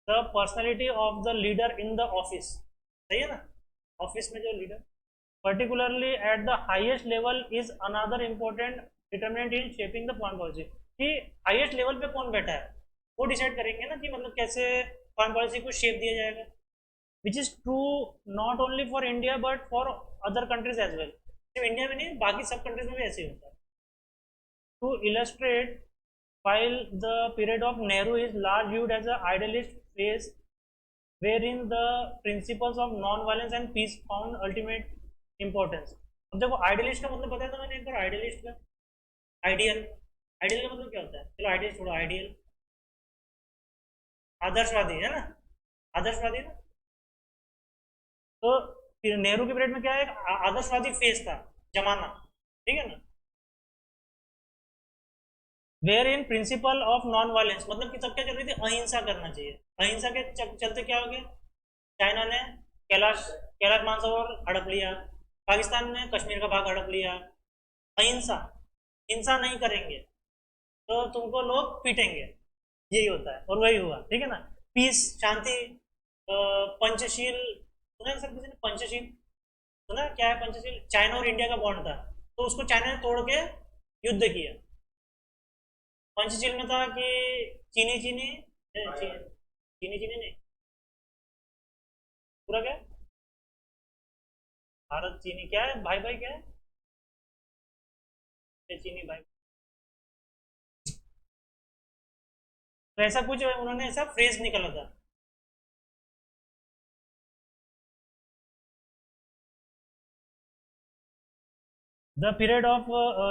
The personality of the leader in the office, सही है ना, ऑफिस में जो leader, particularly at the highest level is another important determinant in shaping the foreign policy. कि हाईएस्ट लेवल पे कौन बैठा है वो डिसाइड करेंगे ना कि मतलब कैसे फॉरेन पॉलिसी को शेप दिया जाएगा. Which is true not only for India but for other countries as well. सिर्फ इंडिया में नहीं, बाकी सब कंट्रीज में भी ऐसे ही होता है. To illustrate, while the period of Nehru is largely viewed as an idealist phase wherein the principles of non-violence and peace found ultimate importance. अब देखो आइडियलिस्ट का मतलब बताया था मैंने एक बार, आइडियलिस्ट का आइडियल, आइडियल का मतलब क्या होता है, चलो आइडियल छोड़ो, आइडियल आदर्शवादी है ना, आदर्शवादी ना. तो फिर नेहरू के पीरियड में क्या है, आदर्शवादी फेज था, जमाना, ठीक है ना. Where in principle of non violence, मतलब कि तब क्या चल रही थी, अहिंसा करना चाहिए. अहिंसा के चलते क्या हो गया, चाइना ने कैलाश कैलाश मानसरोवर हड़प लिया, पाकिस्तान ने कश्मीर का भाग हड़प लिया. अहिंसा, हिंसा नहीं करेंगे तो तुमको लोग पीटेंगे, यही होता है और वही हुआ, ठीक है ना. पीस, शांति, पंचशील सुना है सर किसी ने, पंचशील सुना है? क्या है पंचशील, चाइना और इंडिया का बॉन्ड था, तो उसको चाइना ने तोड़ के युद्ध किया. पंचशील में था कि चीनी चीनी चीनी चीनी नहीं, पूरा क्या, भारत चीनी क्या है, भाई भाई क्या है, चीनी भाई. तो ऐसा कुछ उन्होंने ऐसा फ्रेज निकाला था. द पीरियड ऑफ,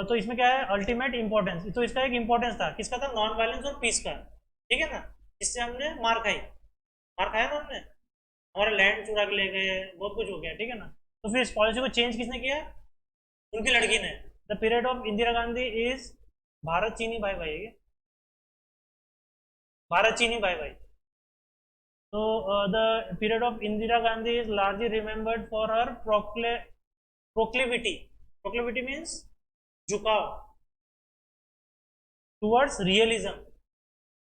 तो इसमें क्या है, अल्टीमेट इंपॉर्टेंस, तो इसका एक इंपॉर्टेंस था, किसका था, नॉन वायलेंस और पीस का, ठीक है ना. इससे हमने मार खाई, मार खाया ना हमने, हमारा लैंड चुरा के ले गए, बहुत कुछ हो गया, ठीक है ना. तो फिर इस पॉलिसी को चेंज किसने किया, उनकी लड़की ने. The period of Indira Gandhi is, Bharat चीनी भाई भाई है, भारत चीनी भाई भाई. तो the period of Indira Gandhi is largely remembered for her proclivity, proclivity means झुकाव, टुवर्ड्स रियलिज्म,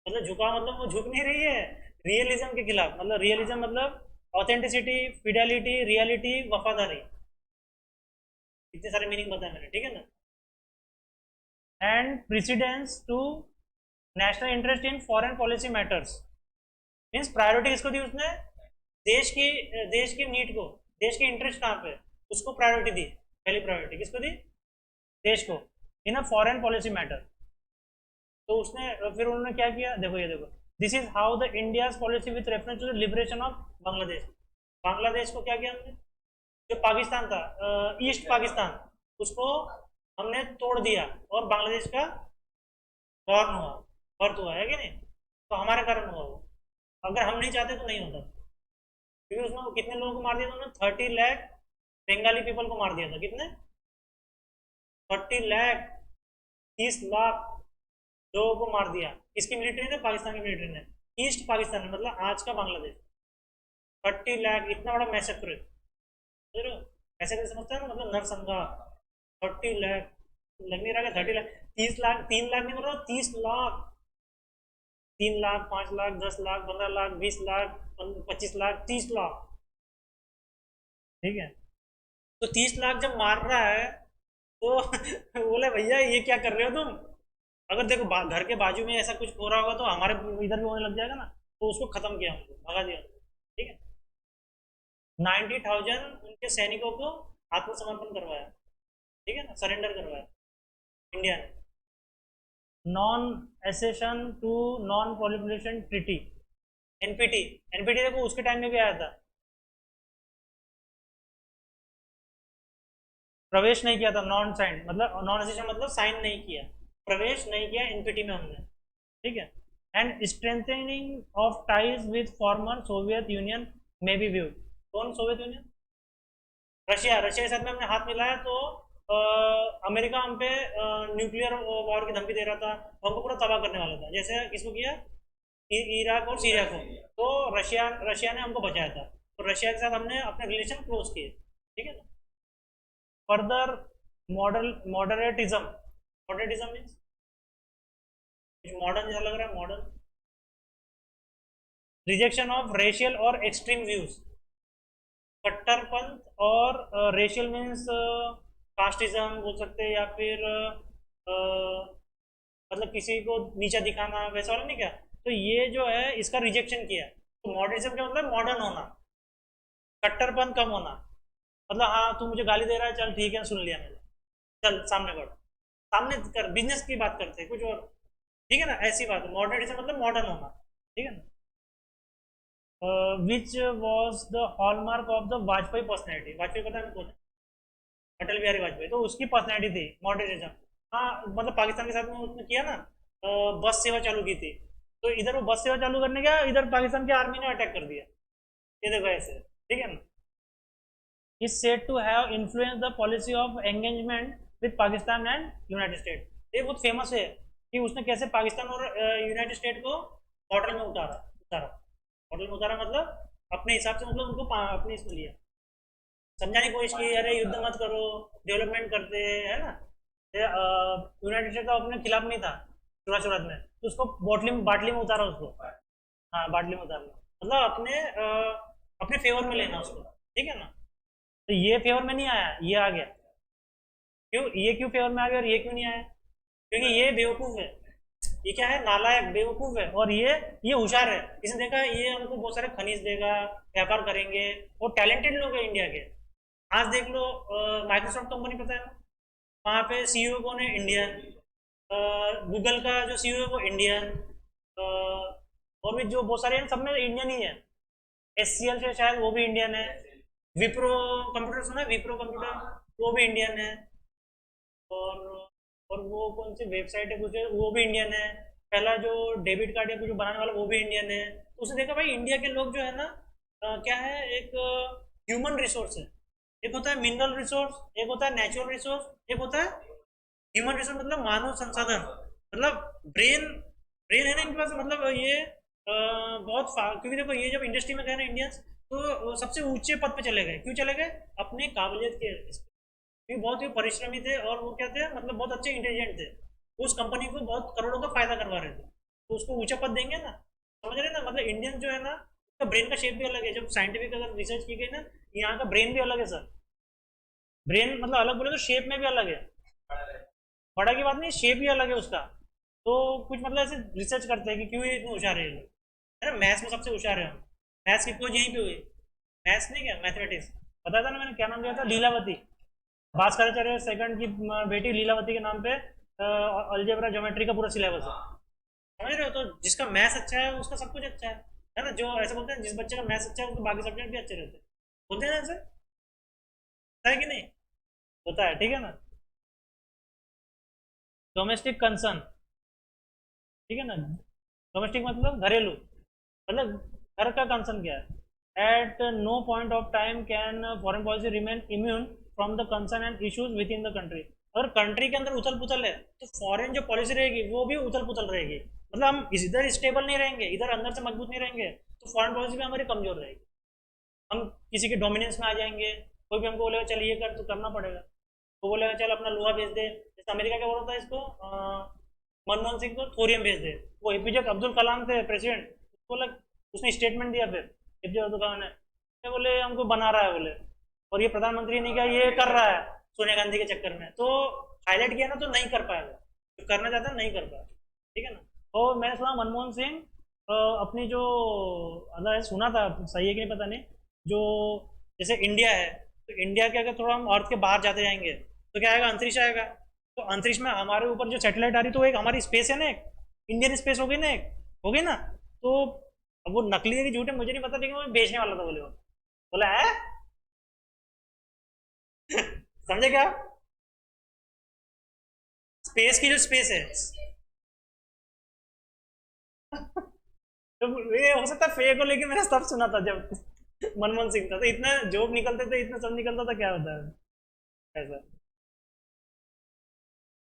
मतलब झुकाव मतलब वो झुक नहीं रही है रियलिज्म के खिलाफ, मतलब रियलिज्म मतलब ऑथेंटिसिटी, फिडेलिटी, रियलिटी, वफादारी, इतने सारे मीनिंग बताए मैंने, ठीक है ना. And precedence to national interest in foreign policy matters, means priority किसको दी उसने, देश की नीड को, देश के इंटरेस्ट कहाँ पे, उसको प्रायोरिटी दी, पहली प्रायोरिटी किसको दी, देश को in a foreign policy matter. तो उसने फिर उन्होंने क्या किया, देखो ये देखो, this is how the India policy with reference to the liberation of Bangladesh. Bangladesh को क्या किया हमने, जो पाकिस्तान था, ईस्ट पाकिस्तान, उसको हमने तोड़ दिया और बांग्लादेश का बॉर्न हुआ, बर्थ हुआ है कि नहीं। तो हमारे कारण हुआ वो, अगर हम नहीं चाहते तो नहीं होता। क्योंकि उसने कितने लोगों को मार दिया था, उन्होंने 30 लाख बंगाली पीपल को मार दिया था। कितने, 30 लाख, 30 लाख लोगों को मार दिया। किसकी मिलिट्री ने, पाकिस्तान की मिलिट्री ने, ईस्ट पाकिस्तान में, मतलब आज का बांग्लादेश। 30 लाख, इतना बड़ा मैसेक्र, समझ रहे हो, मैसेक्र समझते हैं ना, मतलब नरसंहार। 30 लाख, लग नहीं रहा, 30 लाख, 30 लाख, 3 लाख नहीं बोल रहा, 30 लाख। 3 लाख, 5 लाख, 10 लाख, 15 लाख, 20 लाख, 25 लाख, 30 लाख, ठीक है। तो 30 लाख जब मार रहा है तो बोले भैया ये क्या कर रहे हो तुम। अगर देखो घर के बाजू में ऐसा कुछ हो रहा होगा तो हमारे इधर भी होने लग जाएगा ना। तो उसको खत्म किया, हमको भगा दिया, ठीक है। 90,000 उनके सैनिकों को आत्मसमर्पण करवाया, ठीक है ना, सरेंडर करवाया इंडिया ने। Non accession to non proliferation treaty, NPT. NPT देखो उसके टाइम में भी आया था, प्रवेश नहीं किया था, नॉन साइन, मतलब नॉन एसेशन मतलब साइन नहीं किया, प्रवेश नहीं किया एनपीटी में हमने, ठीक है। And strengthening of ties with farmer Soviet union में बी व्यू। कौन सोवियत यूनियन, रशिया। रशिया के साथ में हमने हाथ मिलाया तो अमेरिका हम पे न्यूक्लियर वॉर की धमकी दे रहा था, हमको पूरा तबाह करने वाला था। जैसे किसको किया, इराक और सीरिया को। तो रशिया रशिया ने हमको बचाया था, तो रशिया के साथ हमने अपने रिलेशन क्लोज किए, ठीक है ना। फर्दर मॉडरेटिज्म, मॉडरेटिज्म मीन्स मॉडर्न जैसा लग रहा है, मॉडर्न। रिजेक्शन ऑफ रेशियल और एक्सट्रीम व्यूज, कट्टरपंथ और रेशियल मीन्स कास्टिज्म बोल सकते हैं, या फिर मतलब किसी को नीचा दिखाना, वैसा वाला नहीं क्या। तो ये जो है इसका रिजेक्शन किया। तो मॉडर्निज्म का मतलब मॉडर्न होना, कट्टरपंथ कम होना, मतलब हाँ तू मुझे गाली दे रहा है, चल ठीक है सुन लिया मैंने, चल सामने बढ़, सामने कर, बिजनेस की बात करते हैं कुछ और, ठीक है ना, ऐसी बात है। मॉडर्निज्म मतलब मॉडर्न होना, ठीक है ना। Which was the hallmark of the Vajpayee personality. Vajpayee पता है कौन है, अटल बिहारी वाजपेयी। तो उसकी पर्सनैलिटी थी मॉडर्निज्म। हाँ मतलब पाकिस्तान के साथ में उसने किया ना, बस सेवा चालू की थी। तो इधर वो बस सेवा चालू करने गया, इधर पाकिस्तान की आर्मी ने अटैक कर दिया, ये देखो ऐसे, ठीक है ना। Is said to have influence the policy of engagement with Pakistan and United State. ये बहुत फेमस है कि उसने कैसे पाकिस्तान और यूनाइटेड स्टेट को बॉर्डर में उतारा, उतारा बॉर्डर में उतारा, मतलब अपने हिसाब से, मतलब उनको अपने इसमें लिया, समझाने की कोशिश की, अरे युद्ध मत करो, डेवलपमेंट करते है ना। यूनाइटेड स्टेट का अपने खिलाफ नहीं था शुरुआत में, तो उसको बाटली में उतारा उसको। हाँ बाटली में उतारना मतलब अपने फेवर में लेना उसको, ठीक है ना। तो ये फेवर में नहीं आया, ये आ गया। क्यों, ये क्यों फेवर में आ गया और ये क्यों नहीं आया, क्योंकि ये बेवकूफ है, ये क्या है, नालायक बेवकूफ है। और ये होशियार है, इसने देखा ये हमको बहुत सारे खनिज देगा, व्यापार करेंगे, और टैलेंटेड लोग हैं इंडिया के। आज देख लो माइक्रोसॉफ्ट कंपनी पता है ना, वहाँ पे सीईओ कौन है, इंडियन। गूगल का जो सीईओ है वो इंडियन। और भी जो बहुत सारे हैं सब में इंडियन ही है। एचसीएल से शायद वो भी इंडियन है। विप्रो कंप्यूटर सुना है, विप्रो कंप्यूटर, वो भी इंडियन है। और और वो कौन सी वेबसाइट है कुछ है, वो भी इंडियन है। पहला जो डेबिट कार्ड या कुछ बनाने वाला वो भी इंडियन है। तो उसने देखा भाई इंडिया के लोग जो है ना, क्या है, एक ह्यूमन रिसोर्स है। एक होता है मिनरल रिसोर्स, एक होता है नेचुरल रिसोर्स, एक होता है ह्यूमन रिसोर्स, मतलब मानव संसाधन, मतलब ब्रेन। ब्रेन है ना इनके पास, मतलब ये क्योंकि देखो ये जब इंडस्ट्री में गए ना इंडियंस, तो सबसे ऊंचे पद पे चले गए। क्यों चले गए, अपने काबिलियत के इस पे। क्योंकि बहुत ही परिश्रमी थे और वो क्या थे, मतलब बहुत अच्छे इंटेलिजेंट थे, उस कंपनी को बहुत करोड़ों का फायदा करवा रहे थे, तो उसको ऊंचा पद देंगे ना, समझ रहे ना। मतलब इंडियन जो है ना, उसका ब्रेन का शेप भी अलग है। जब साइंटिफिक अगर रिसर्च की गई ना, यहाँ का ब्रेन भी अलग है सर। ब्रेन मतलब अलग बोले तो शेप में भी अलग है, बड़ा की बात नहीं, शेप भी अलग है उसका। तो कुछ मतलब ऐसे रिसर्च करते हैं कि क्यों ये इतने होशियार है ये लोग, है ना। मैथ्स में सबसे होशियार है हम, मैथ्स की खोज यहीं पे हुई। मैथ्स नहीं क्या, मैथमेटिक्स, बताया था ना मैंने, क्या नाम दिया था, लीलावती। भास्कराचार्य सेकंड की बेटी लीलावती के नाम पे अलजेब्रा ज्योमेट्री का पूरा सिलेबस है। समझ रहे हो? तो जिसका मैथ्स अच्छा है उसका सब कुछ अच्छा है ना? जो ऐसे बोलते हैं जिस बच्चे का मैथ्स अच्छा है उसको बाकी सब्जेक्ट भी अच्छे रहते हैं, बोलते हैं ना ऐसे, होता है कि नहीं? होता है, ठीक है ना? डोमेस्टिक कंसर्न, ठीक है ना? डोमेस्टिक मतलब घरेलू, मतलब घर का कंसर्न क्या है? At no point of time can foreign policy remain immune from the concern and issues within the country. अगर कंट्री के अंदर उथल पुथल है तो फॉरेन जो पॉलिसी रहेगी वो भी उथल पुथल रहेगी। मतलब हम इधर स्टेबल नहीं रहेंगे, इधर अंदर से मजबूत नहीं रहेंगे, तो फॉरेन पॉलिसी भी हमारी कमजोर रहेगी। हम किसी के डोमिनेंस में आ जाएंगे। कोई भी हमको बोलेगा चल ये कर, तो करना पड़ेगा। वो बोलेगा चल अपना लोहा भेज दे, जैसे अमेरिका क्या बोलता है इसको, मनमोहन सिंह को थोरियम भेज दे। वो एपीजे अब्दुल कलाम थे प्रेसिडेंट, बोला, उसने स्टेटमेंट दिया फिर एपीजे अब्दुल कलाम ने, क्या बोले हमको बना रहा है बोले, और ये प्रधानमंत्री ने क्या ये कर रहा है सोनिया गांधी के चक्कर में, तो हाईलाइट किया ना तो नहीं कर पाएगा, जो करना चाहता है नहीं कर पाया, ठीक है ना? और मैंने सुना मनमोहन सिंह अपनी जो अगर सुना था, सही है कि नहीं पता नहीं, जो जैसे इंडिया है, तो इंडिया के अगर थोड़ा हम अर्थ के बाहर जाते जाएंगे तो क्या आएगा, अंतरिक्ष आएगा। तो अंतरिक्ष में हमारे ऊपर जो सैटेलाइट आ रही तो एक हमारी स्पेस है ना, एक इंडियन स्पेस हो गई ना, एक हो गई ना। तो अब वो नकली है कि झूठ है मुझे नहीं पता, लेकिन वो बेचने वाला था, बोले वो बोला है। समझे क्या? स्पेस की जो स्पेस है, तो ये हो सकता है फेक हो, लेकिन मैंने सब सुना था जब मनमोहन सिंह था, तो इतना जोक निकलते थे, इतना सब निकलता था, क्या होता है ऐसा।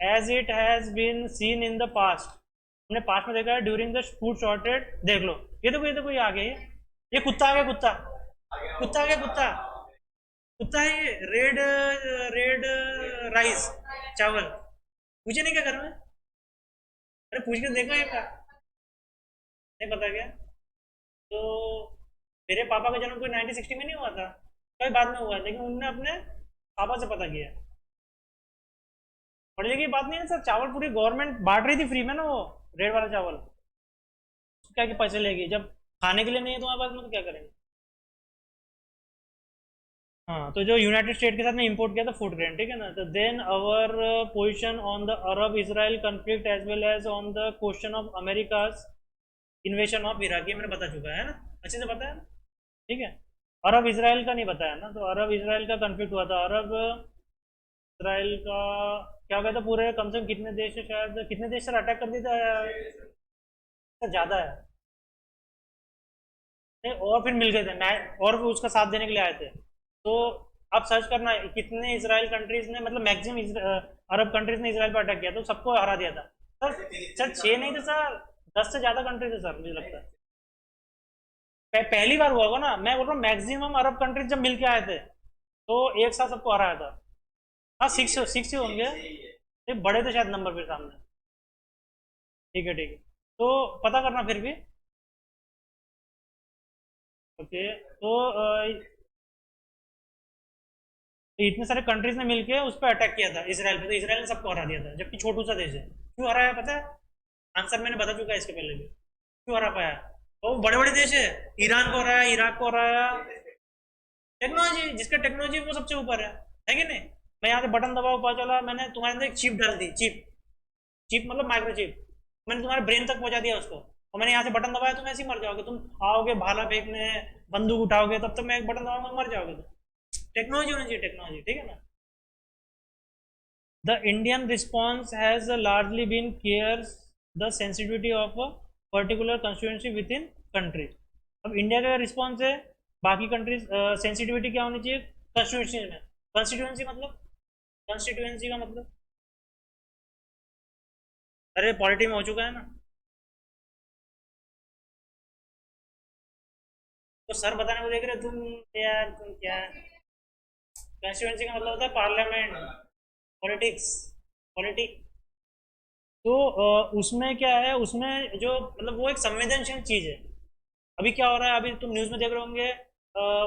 As it has been seen in the past, हमने पास्ट में देखा है, ड्यूरिंग द फूड शॉर्टेज, देख लो, ये देखो ये आ गया, ये कुत्ता आ गया, कुत्ता, कुत्ता आ गया, कुत्ता, कुत्ता है ये, रेड, रेड राइस, चावल। मुझे नहीं क्या करना है? अरे पूछ के देखो ये क्या, नहीं पता क्या? तो मेरे पापा का जन्म कोई 1960 में नहीं हुआ था, कई बाद में हुआ है, लेकिन उन्होंने अपने पापा से पता किया। पढ़ने की बात नहीं है सर, चावल पूरी गवर्नमेंट बांट रही थी फ्री में ना, वो रेड वाला चावल, क्या कि पैसे लेगी, जब खाने के लिए नहीं है तुम्हारे पास में तो क्या करेंगे? हाँ, तो जो यूनाइटेड स्टेट के साथ में इंपोर्ट किया था फूड ग्रेन, ठीक है ना? तो then our position on the Arab Israel conflict as well as on the question of America's invasion of Iraq, ये मैंने बता चुका है ना, अच्छे से पता है ना? ठीक है। अरब इसराइल का नहीं बताया ना, तो अरब इसराइल का कन्फ्लिक्ट हुआ था, अरब इसराइल का क्या हो गया था, पूरे कम से कम कितने देश से, शायद कितने देश से अटैक कर दिया था, ज़्यादा है। नहीं, और फिर मिल गए थे, मैं और भी उसका साथ देने के लिए आए थे। तो आप सर्च करना कितने इसराइल कंट्रीज ने, मतलब मैक्सिमम अरब कंट्रीज ने इसराइल पर अटैक किया, तो सबको हरा दिया था सर। सर 6 नहीं थे सर, 10 से ज़्यादा कंट्रीज है सर, मुझे लगता है। पहली बार हुआ होगा ना, मैं बोल रहा हूँ मैक्सिमम अरब कंट्रीज जब मिल के आए थे तो एक साथ सबको हराया था। हाँ, 6 ही होंगे, ये बड़े थे शायद नंबर फिर सामने। ठीक है, ठीक है, तो पता करना फिर भी। ओके, तो तो इतने सारे कंट्रीज ने मिलके उस पर अटैक किया था इसराइल पे, तो इसराइल ने सबको हरा दिया था, जबकि छोटू सा देश है। क्यों हराया पता है? आंसर मैंने बता चुका है इसके पहले भी, क्यों हरा पाया। वो बड़े बड़े देश है, ईरान को हराया, इराक को हराया, टेक्नोलॉजी, जिसका टेक्नोलॉजी वो सबसे ऊपर है कि नहीं? मैं यहाँ से बटन दबाओ, पता चला मैंने तुम्हारे अंदर एक चिप डाल दी, चिप, चिप मतलब माइक्रो चिप, मैंने तुम्हारे ब्रेन तक पहुंचा दिया उसको, और मैंने यहाँ से बटन दबाया, तुम ऐसे ही मर जाओगे, तुम आओगे भाला फेंकने, बंदूक उठाओगे, तब तक मैं एक बटन दबाऊंगा, मर जाओगे तुम। टेक्नोलॉजी होनी चाहिए, टेक्नोलॉजी, ठीक है ना? The Indian response has largely been cares the sensitivity of a particular constituency within country. अब इंडिया का रिस्पॉन्स है, बाकी कंट्रीज सेंसिटिविटी क्या होनी चाहिए कंस्टिट्यूंसी में, कंस्टिट्यूंसी मतलब, कंस्टिट्यूंसी का मतलब, अरे पॉलिटी में हो चुका है ना। तो सर बताने को देख रहे हो तुम, यार तुम क्या, कंस्टिट्यूंसी का मतलब होता है पार्लियामेंट, पॉलिटिक्स, पॉलिटिक। तो उसमें क्या है, उसमें जो मतलब वो एक संवेदनशील चीज है। अभी क्या हो रहा है, अभी तुम न्यूज में देख रहे होंगे,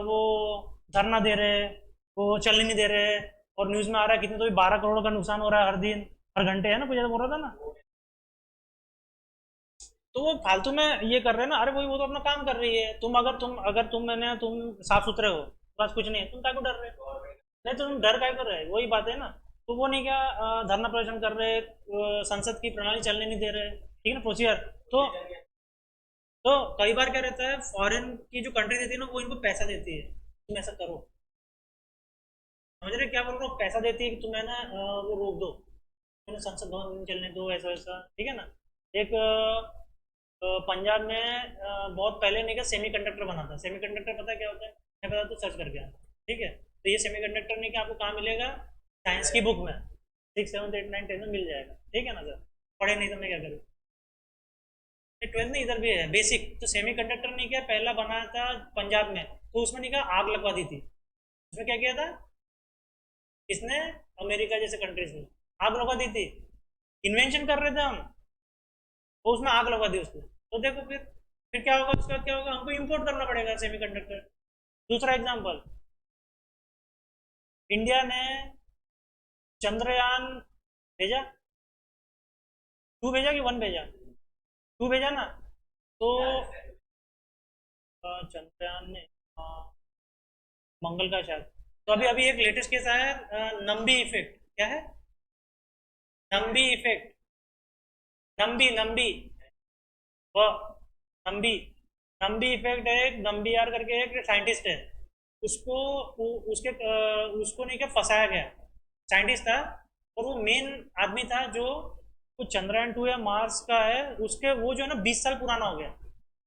वो धरना दे रहे हैं, वो चलने नहीं दे रहे हैं, और न्यूज में आ रहा है कितने, तो 12 करोड़ का नुकसान हो रहा है हर दिन, हर घंटे, है ना, कुछ ऐसा बोल रहा था ना। तो वो फालतू में ये कर रहे हैं ना, अरे वही, वो तो अपना काम कर रही है, तुम अगर तुम मैंने तुम साफ सुथरे हो, बस कुछ नहीं है, तुम क्या को डर रहे हो? नहीं तो तुम डर काय कर रहे, वही बात है ना। तो वो नहीं क्या धरना प्रदर्शन कर रहे, संसद की प्रणाली चलने नहीं दे रहे, ठीक है ना, प्रोसीजर। तो तो कई बार क्या रहता है, फॉरेन की जो कंट्री देती है ना, वो इनको पैसा देती है, तुम ऐसा करो। समझ रहे क्या बोल रहा हूँ, पैसा देती है कि तुम्हें ना वो रोक दो, तुम्हें संसद भवन नहीं चलने दो, ऐसा वैसा, ठीक है ना। एक पंजाब में बहुत पहले नहीं क्या सेमी कंडक्टर बना था। सेमी कंडक्टर पता है क्या होता है? मैं पता तो सर्च करके आता, ठीक है। तो ये सेमी कंडक्टर नहीं क्या आपको कहाँ मिलेगा? साइंस की बुक में 6, 7, 8, 9, 10 में मिल जाएगा, ठीक है ना सर। पढ़े नहीं तो मैं क्या करूँ। 12th में इधर भी है बेसिक। तो सेमी कंडक्टर नहीं क्या पहला बनाया था पंजाब में, तो उसमें नहीं क्या आग लगवा दी थी। उसमें क्या किया था इसने, अमेरिका जैसे कंट्रीज में आग लगवा दी थी। इन्वेंशन कर रहे थे हम, तो उसमें आग लगवा दी उसको। तो देखो फिर क्या होगा, उसके बाद क्या होगा, हमको इंपोर्ट करना पड़ेगा सेमीकंडक्टर। दूसरा एग्जांपल, इंडिया ने चंद्रयान भेजा, 2 भेजा कि 1 भेजा? 2 भेजा ना। तो चंद्रयान ने मंगल का शायद। तो अभी अभी एक लेटेस्ट केस आया है, नंबी इफेक्ट। क्या है? नंबी इफेक्ट। नंबी नंबी वो नंबी नंबी इफेक्ट है, एक नंबीयार करके एक साइंटिस्ट है। उसको उसको नहीं क्या फंसाया गया। साइंटिस्ट था, और वो मेन आदमी था जो कुछ चंद्रयान 2 या मार्स का है, उसके वो जो है ना 20 साल पुराना हो गया।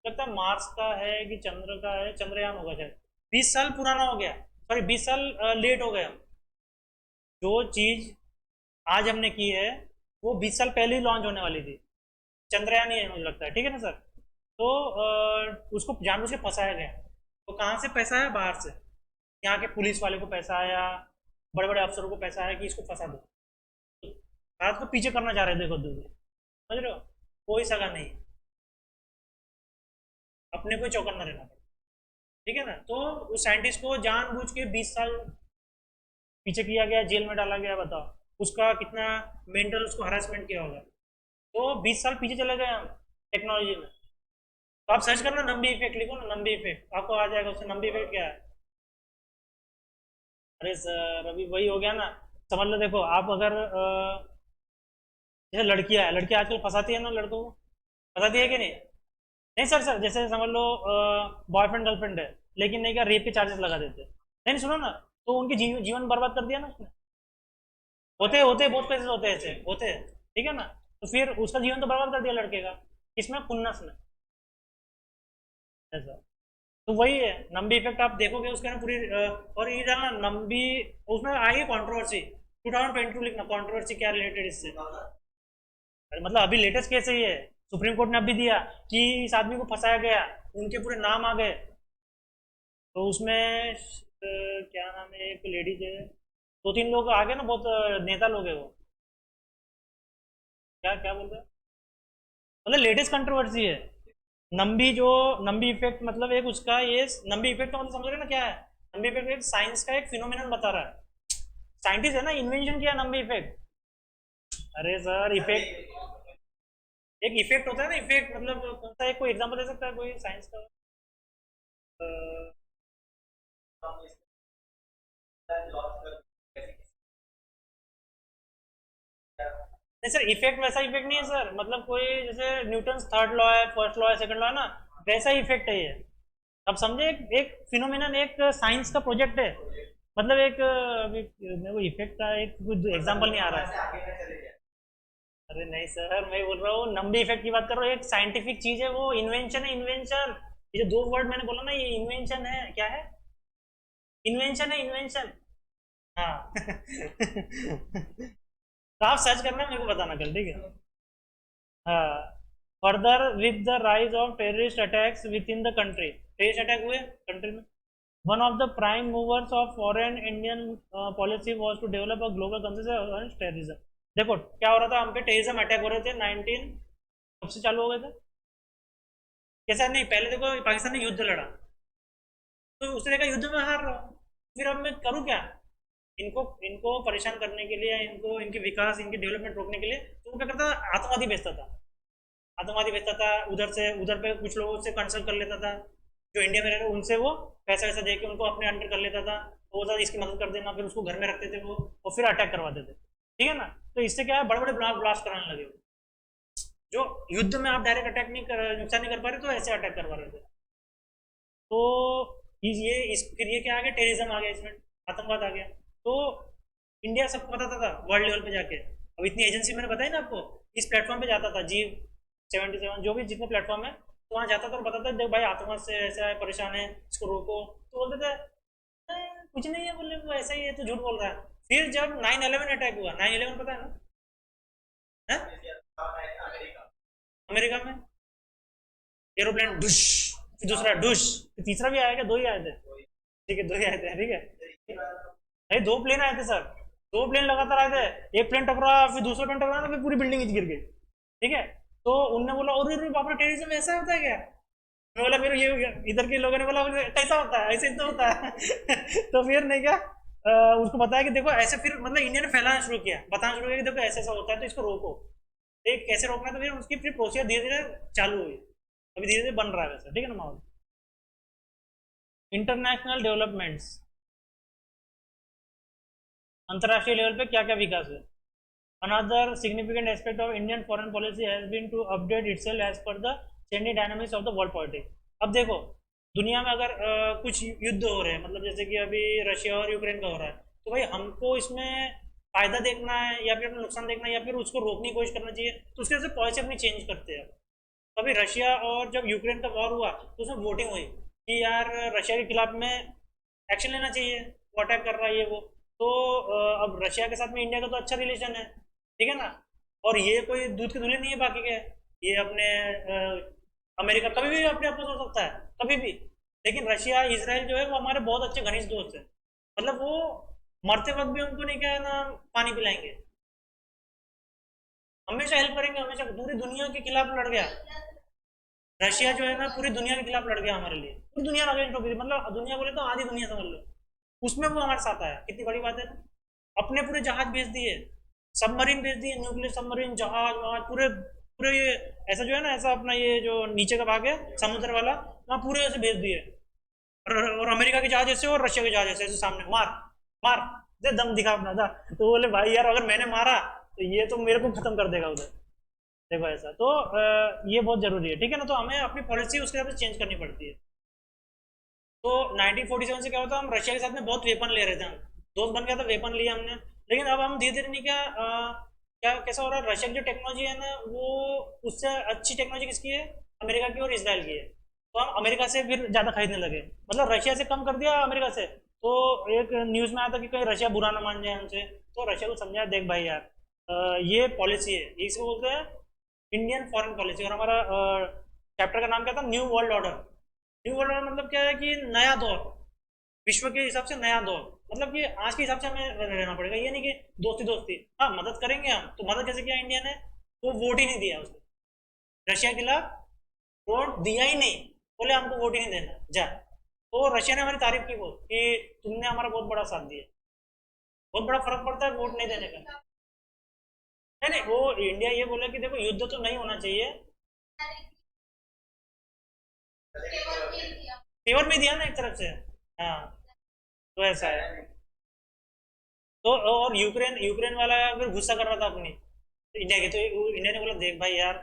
लगता है मार्स का है कि चंद्र का है, चंद्रयान होगा शायद। 20 साल पुराना हो गया, सॉरी 20 साल लेट हो गया। जो चीज आज हमने की है, वो 20 साल पहले ही लॉन्च होने वाली थी। चंद्रयान ही है मुझे लगता है, ठीक है ना सर। तो उसको जानबूझ के फंसाया गया। तो कहाँ से पैसा आया? बाहर से। यहाँ के पुलिस वाले को पैसा आया, बड़े बड़े अफसरों को पैसा आया कि इसको फंसा दो। तो भारत को पीछे करना चाह रहे थे, देखो दूर, समझ रहे हो। कोई सगा नहीं, अपने को ही चौकन्ना रहना पड़ा, ठीक है ना। तो उस साइंटिस्ट को जानबूझ के 20 साल पीछे किया गया, जेल में डाला गया, बताओ उसका कितना मेंटल उसको हरासमेंट किया होगा। तो 20 साल पीछे चले गए हम टेक्नोलॉजी में। तो आप सर्च करना नंबी इफेक्ट, लिखो ना नंबी इफेक्ट, आपको आ जाएगा उससे नंबी इफेक्ट क्या है। अरे सर अभी वही हो गया ना। समझ लो, देखो आप अगर जैसे लड़कियां आजकल फंसाती है ना लड़कों को, फंसाती है कि नहीं? नहीं सर, जैसे समझ लो बॉयफ्रेंड गर्लफ्रेंड है, लेकिन नहीं क्या रेप के चार्जेस लगा देते हैं। नहीं सुनो ना, तो उनकी जीवन बर्बाद कर दिया ना उसने। होते बहुत केसेस होते हैं, ऐसे होते हैं, ठीक है ना। तो फिर उसका जीवन तो बर्बाद कर दिया लड़के का, किसमें? खुन्नस में। ऐसा। तो वही है नंबी इफेक्ट, आप देखोगे उसके ना पूरी और ये डालना नंबी, उसमें आएगी कंट्रोवर्सी 2022 लिखना, कंट्रोवर्सी क्या रिलेटेड इससे। अरे मतलब अभी लेटेस्ट केस है ये, सुप्रीम कोर्ट ने अभी दिया कि इस आदमी को फंसाया गया, उनके पूरे नाम आ गए। तो उसमें क्या नाम है, एक लेडीज है, 2, 3 लोग आ गए ना, बहुत नेता लोग है वो। क्या क्या बोल रहे हैं, मतलब लेटेस्ट कंट्रोवर्सी है। नंबी जो नंबी इफेक्ट मतलब एक उसका ये नंबी इफेक्ट का मतलब समझ रहे ना क्या है? नंबी इफेक्ट एक साइंस का एक फिनोमिनन बता रहा है। साइंटिस्ट है ना, इन्वेंशन किया नंबी इफेक्ट। अरे सर इफेक्ट, एक इफेक्ट होता है ना, इफेक्ट मतलब कौन सा, एक कोई एग्जांपल दे सकता है कोई साइंस का? अ, नहीं सर, इफेक्ट वैसा इफेक्ट नहीं है सर, मतलब कोई जैसे न्यूटन थर्ड लॉ है, फर्स्ट लॉ है, सेकंड लॉ है ना, वैसा इफेक्ट है ये। अब समझे, एक फिनोमिनन, एक साइंस का प्रोजेक्ट है। मतलब एक अभी मेरे को इफेक्ट का एक कोई एग्जांपल नहीं आ रहा है। अरे नहीं सर, मैं बोल रहा हूँ नंबी इफेक्ट की बात कर रहा हूँ, एक साइंटिफिक चीज है वो, इन्वेंशन है, इन्वेंशन। ये जो 2 वर्ड मैंने बोला ना, ये इन्वेंशन है, क्या है? इन्वेंशन है, इन्वेंशन। हाँ तो आप सर्च करना, मेरे को बताना कल, ठीक है। हाँ। Further with the rise of terrorist attacks within the country, terrorist attack हुए कंट्री में। One of the prime movers of foreign Indian policy was to develop a global consensus against terrorism. देखो क्या हो रहा था, हम पे टेररिज्म अटैक हो रहे थे 19 कब से चालू हो गए थे? कैसा नहीं, पहले देखो पाकिस्तान ने युद्ध लड़ा, तो उसने देखा युद्ध में हार रहा हूँ, फिर अब मैं करूँ क्या? इनको इनको परेशान करने के लिए, इनको इनके विकास, इनके डेवलपमेंट रोकने के लिए, तो वो क्या करता था, आतंकवादी भेजता था। आतंकवादी भेजता था उधर से, उधर पे कुछ लोगों से कंसल्ट कर लेता था, जो इंडिया में रह रहे उनसे वो पैसा वैसा दे के उनको अपने अंडर कर लेता था। तो वो इसकी मदद कर देना, फिर उसको घर में रखते थे वो, और फिर अटैक करवाते थे, ठीक है ना। तो इससे क्या है, बड़े बड़े ब्लास्ट कराने लगे वो, जो युद्ध में आप डायरेक्ट अटैक नहीं कर, नुकसान नहीं कर पा रहे, तो ऐसे अटैक करवा रहे थे। तो फिर ये क्या आ गया, टेररिज्म आ गया इसमें, आतंकवाद आ गया। तो इंडिया सबको पता था वर्ल्ड लेवल पे जाके, अब इतनी एजेंसी मैंने बताई ना आपको, इस प्लेटफॉर्म पे जाता था, G77 जो भी जितने प्लेटफॉर्म है, तो वहाँ जाता था और बताता था, देख भाई आतंकवाद से ऐसा है, परेशान है, इसको रोको। तो बोलते थे कुछ नहीं है, बोले वो ऐसा ही है, तो झूठ बोल रहा है। फिर जब 9/11 अटैक हुआ, 9/11 पता है ना, है? अमेरिका में एरोप्लेन डुश, फिर दूसरा डुश, फिर तीसरा भी आया, क्या दो ही आए थे, ठीक है दो ही आए थे, ठीक है। अरे दो प्लेन आए थे सर, दो प्लेन लगातार आए थे, एक प्लेन टकरा, फिर दूसरा प्लेन टकरा, फिर पूरी बिल्डिंग गिर गई, ठीक है। तो उनने बोला और बाप रे, टेररिज्म ऐसा होता है क्या? मैं बोला, फिर ये इधर के लोगों ने बोला कैसा होता है, ऐसे तो होता है। तो फिर नहीं क्या, उसको बताया कि देखो ऐसे, फिर मतलब इंडिया ने फैलाना शुरू किया, बताना शुरू किया कि देखो ऐसा ऐसा होता है, तो इसको रोको। एक कैसे रोकना है, तो फिर उसकी फिर प्रोसीजर धीरे धीरे चालू हुई, अभी धीरे धीरे बन रहा है वैसे, ठीक है ना माहौल। इंटरनेशनल डेवलपमेंट्स, अंतर्राष्ट्रीय लेवल पे क्या क्या विकास है। Another significant aspect of Indian foreign policy has been to update itself as per the changing dynamics of the world politics. अब देखो, दुनिया में अगर कुछ युद्ध हो रहे हैं, मतलब जैसे कि अभी रशिया और यूक्रेन का हो रहा है, तो भाई हमको इसमें फायदा देखना है या फिर अपना नुकसान देखना है, या फिर उसको रोकने की कोशिश करना चाहिए, तो उसके वजह से पॉलिसी अपनी चेंज करते हैं। अभी रशिया और जब यूक्रेन का वॉर हुआ, तो उसमें वोटिंग हुई कि यार रशिया के खिलाफ में एक्शन लेना चाहिए, वो अटैक कर रहा है ये वो। तो अब रशिया के साथ में इंडिया का तो अच्छा रिलेशन है, ठीक है ना। और ये कोई दूध के धुले नहीं है बाकी के, ये अपने अमेरिका कभी भी अपने आप को सोच सकता है, कभी भी। लेकिन रशिया इसराइल जो है वो हमारे बहुत अच्छे घनिष्ठ दोस्त है, मतलब वो मरते वक्त भी हमको नहीं क्या है ना, पानी पिलाएंगे, हमेशा हेल्प करेंगे, हमेशा पूरी दुनिया के खिलाफ लड़ गया। रशिया जो है ना पूरी दुनिया के खिलाफ लड़ गया हमारे लिए, पूरी दुनिया अगेंस्ट हो गई, मतलब दुनिया बोले तो आधी दुनिया समझ लो, उसमें वो हमारे साथ आया, कितनी बड़ी बात है ना। अपने पूरे जहाज भेज दिए, सबमरीन भेज दिए, न्यूक्लियर सबमरीन, जहाज वहाज पूरे पूरे, ये ऐसा जो है ना, ऐसा अपना ये जो नीचे का भाग है समुद्र वाला, वहाँ पूरे ऐसे भेज दिए। और अमेरिका के जहाज ऐसे और रशिया के जहाज ऐसे ऐसे सामने, मार मार, दे दम दिखा अपना था। तो बोले भाई यार अगर मैंने मारा तो ये तो मेरे को खत्म कर देगा उधर, देखो ऐसा। तो ये बहुत जरूरी है, ठीक है ना। तो हमें अपनी पॉलिसी उसके हिसाब से चेंज करनी पड़ती है। तो 1947 से क्या होता है, हम रशिया के साथ में बहुत वेपन ले रहे थे, हम दोस्त बन गया था, वेपन लिया हमने। लेकिन अब हम धीरे धीरे नहीं क्या, क्या कैसा हो रहा है, रशिया की जो टेक्नोलॉजी है ना, वो उससे अच्छी टेक्नोलॉजी किसकी है, अमेरिका की और इसराइल की है। तो हम अमेरिका से फिर ज़्यादा खरीदने लगे, मतलब रशिया से कम कर दिया अमेरिका से। तो एक न्यूज़ में आया था कि कहीं रशिया बुरा ना मान जाए हमसे, तो रशिया को समझाया, देख भाई यार ये पॉलिसी है, इसको बोलते हैं इंडियन फॉरेन पॉलिसी। और हमारा चैप्टर का नाम क्या था, new world order. New world order मतलब क्या है कि नया दौर, विश्व के हिसाब से नया दौर, मतलब कि आज के हिसाब से हमें रहना पड़ेगा, ये नहीं कि दोस्ती दोस्ती, हाँ मदद करेंगे हम, तो मदद कैसे किया इंडिया ने, वो वोट ही नहीं दिया उसको, रशिया के खिलाफ वोट दिया ही नहीं, बोले हमको वोट ही नहीं देना जा। तो रशिया ने हमारी तारीफ की बहुत कि तुमने हमारा बहुत बड़ा साथ दिया, बहुत बड़ा फर्क पड़ता है वोट नहीं देने का। नहीं नहीं, वो इंडिया ये बोला कि देखो युद्ध तो नहीं होना चाहिए, फेवर में दिया ना एक तरफ से, हाँ। तो ऐसा है। तो और यूक्रेन यूक्रेन वाला फिर गुस्सा कर रहा था अपनी, तो इंडिया के, तो इंडिया ने बोला देख भाई यार,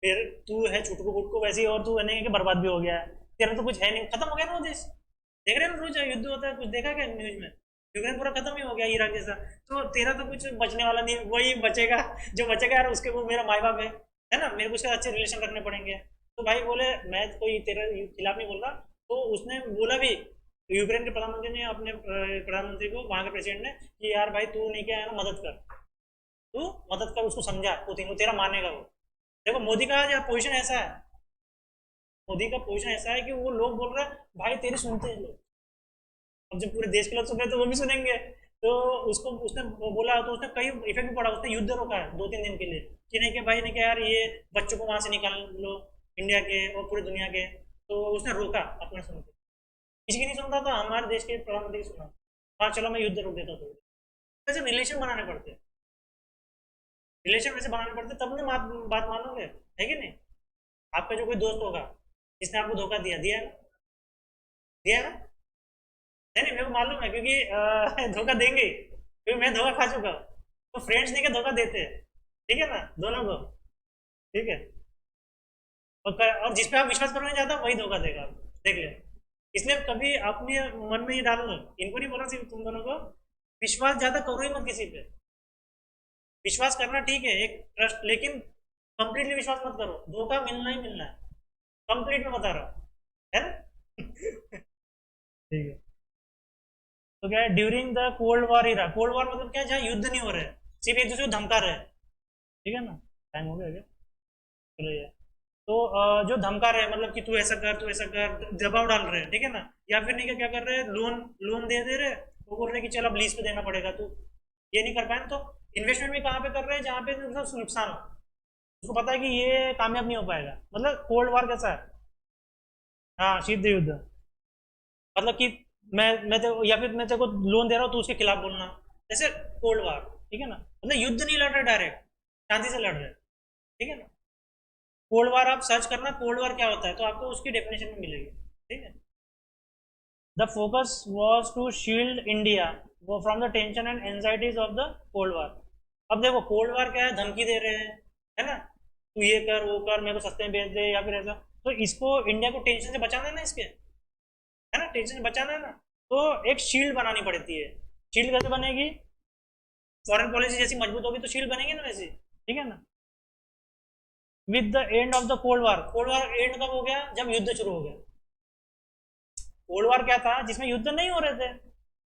फिर तू है छुटकू पुटकू वैसे ही, और तू है कि बर्बाद भी हो गया है, तेरा तो कुछ है नहीं, खत्म हो गया ना वो देश। देख रहे हैं ना रोज युद्ध होता है, कुछ देखा क्या न्यूज में, यूक्रेन पूरा खत्म ही हो गया ईरान जैसा। तो तेरा तो कुछ बचने वाला नहीं, वही बचेगा जो बचेगा यार, उसके वो मेरा माई बाप है ना, मेरे को उसके अच्छे रिलेशन रखने पड़ेंगे। तो भाई बोले मैं कोई तेरे खिलाफ नहीं बोल रहा। तो उसने बोला भी, यूक्रेन के प्रधानमंत्री ने अपने प्रधानमंत्री को, वहां के प्रेसिडेंट ने, कि यार भाई तू नहीं क्या है ना, मदद कर, तू मदद कर, उसको समझा पुतिन को, तेरा मानेगा वो। देखो मोदी का पोजीशन ऐसा है, मोदी का पोजीशन ऐसा है कि वो लोग बोल रहे हैं भाई तेरी सुनते हैं लोग, अब जब पूरे देश के लोग सुन रहे हैं तो वो भी सुनेंगे। तो उसको उसने वो बोला, तो उसने कई इफेक्ट भी पड़ा, उसने युद्ध रोका है 2-3 दिन के लिए, कि नहीं कि भाई नहीं कि यार ये बच्चों को वहां से निकाल लो, इंडिया के और पूरी दुनिया के। तो उसने रोका अपने सुन के, किसी की नहीं सुनता था, हमारे देश के प्रधानमंत्री की सुना, हाँ चलो मैं युद्ध रोक देता हूँ। वैसे रिलेशन बनाने पड़ते हैं, रिलेशन वैसे बनाने पड़ते तब ना बात मानोगे, है कि नहीं। आपका जो कोई दोस्त होगा जिसने आपको धोखा दिया दिया है ना, दिया है ना, नहीं नहीं, मेरे को मालूम है क्योंकि धोखा देंगे ही, क्योंकि मैं धोखा खा चुका हूँ। तो फ्रेंड्स नहीं के धोखा देते हैं, ठीक है ना, दोनों को। ठीक है। और जिस पे आप विश्वास करना नहीं चाहता वही धोखा देगा आपको, देख ले। इसलिए कभी अपने मन में ये डाल लो, इनको नहीं बोला, सिर्फ तुम दोनों को, विश्वास ज्यादा करो ही मत किसी पे। विश्वास करना ठीक है, एक ट्रस्ट, लेकिन कंप्लीटली विश्वास मत करो, धोखा मिलना ही मिलना है, कंप्लीट में बता रहा हूँ, है ना। ठीक है। तो क्या है, during the cold war era, cold war मतलब क्या है, जहाँ युद्ध नहीं हो रहे, सिर्फ एक दूसरे को धमका रहे हैं। ठीक है ना, टाइम हो गया क्या, चलो ये। तो जो धमका रहे हैं, मतलब कि तू ऐसा कर, तू ऐसा कर, दबाव डाल रहे हैं, ठीक है ना। या फिर नहीं, क्या कर रहे हैं, लोन लोन दे रहे हैं, वो बोल रहे हैं कि चल अब लीज पे देना पड़ेगा, तू ये नहीं कर पाए ना, तो इन्वेस्टमेंट भी कहाँ पे कर रहे हैं, जहाँ पे नुकसान हो, उसको पता है कि ये कामयाब नहीं हो पाएगा। मतलब कोल्ड वॉर कैसा है, हाँ, शीत युद्ध। मतलब कि मैं या फिर मैं तेरे को लोन दे रहा हूँ, तू उसके खिलाफ बोलना, जैसे कोल्ड वार। ठीक है ना, मतलब युद्ध नहीं लड़ रहे डायरेक्ट, शांति से लड़ रहे, ठीक है ना। कोल्ड वार आप सर्च करना, कोल्ड वार क्या होता है, तो आपको उसकी डेफिनेशन में मिलेगी। ठीक है। The focus was to shield India from the tension and anxieties of the cold war. अब देखो, कोल्ड वार क्या है, धमकी दे रहे हैं, है ना, तू ये कर, वो कर, मेरे को सस्ते में बेच दे, या फिर ऐसा। तो इसको इंडिया को टेंशन से बचाना है ना, इसके, है ना, टेंशन से बचाना है ना। तो एक शील्ड बनानी पड़ती है। शील्ड कैसे बनेगी, फॉरेन पॉलिसी जैसी मजबूत होगी तो शील्ड बनेगी ना वैसी, ठीक है ना। With the end of the cold war, cold war and कब हो गया, जब युद्ध शुरू हो गया। कोल्ड वार क्या था, जिसमें युद्ध नहीं हो रहे थे।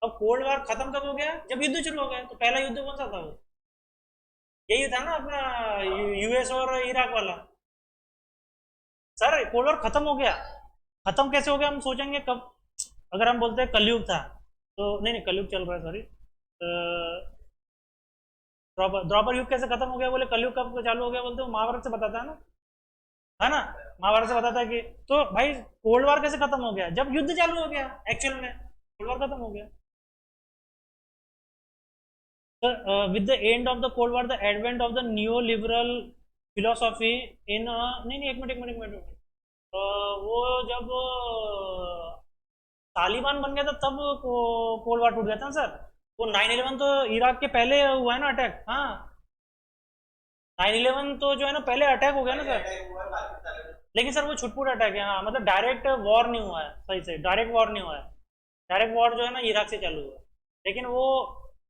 अब कोल्ड वार खत्म कब हो गया, जब युद्ध शुरू हो गया। तो पहला युद्ध कौन सा था, वो यही था ना अपना, यूएस और इराक वाला। सर कोल्ड वार खत्म हो गया, खत्म कैसे हो गया, हम सोचेंगे कब। अगर हम बोलते हैं कलयुग था, तो नहीं नहीं, कलयुग चल रहा है, सॉरी। द्वापर द्वापर युग कैसे खत्म हो गया, बोले कलयुग कब चालू हो गया, बोलते वो महाभारत से बताता है ना, है ना। महाभारत से बताता है कि, तो भाई कोल्ड वार कैसे खत्म हो गया, जब युद्ध चालू हो गया, एक्चुअल में कोल्ड वार खत्म हो गया। With the end of the cold war, the advent of the new liberal philosophy in, नहीं नहीं, एक मिनट एक मिनट एक मिनट, वो जब तालिबान बन गया था तब कोल्ड वार टूट गया था ना सर। वो 9/11 तो इराक के पहले हुआ है ना अटैक, हाँ। 9/11 तो जो है ना, पहले अटैक हो गया ना सर। लेकिन सर वो छुटपुट अटैक है, हाँ, मतलब डायरेक्ट वॉर नहीं हुआ है, सही से डायरेक्ट वॉर नहीं हुआ है। डायरेक्ट वॉर जो है ना, इराक से चालू हुआ है। लेकिन वो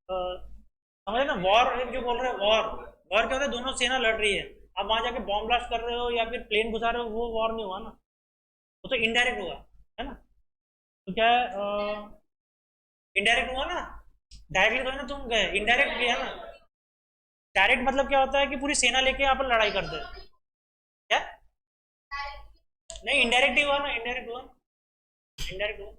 समझे ना, वॉर जो बोल रहे हैं, वॉर, वॉर क्या होता है, दोनों सेना लड़ रही है, अब वहां जाके बॉम्ब ब्लास्ट कर रहे हो या फिर प्लेन घुसा रहे हो, वो वॉर नहीं हुआ ना, वो तो इनडायरेक्ट हुआ, है ना। तो क्या है, इनडायरेक्ट हुआ ना, डायरेक्टली तो है ना, तुम गए, इनडायरेक्ट भी है ना। डायरेक्ट मतलब क्या होता है कि पूरी सेना लेके यहाँ पर लड़ाई करते हैं, क्या, नहीं इनडायरेक्ट ही हुआ ना, इनडायरेक्ट हुआ, इनडायरेक्ट हुआ।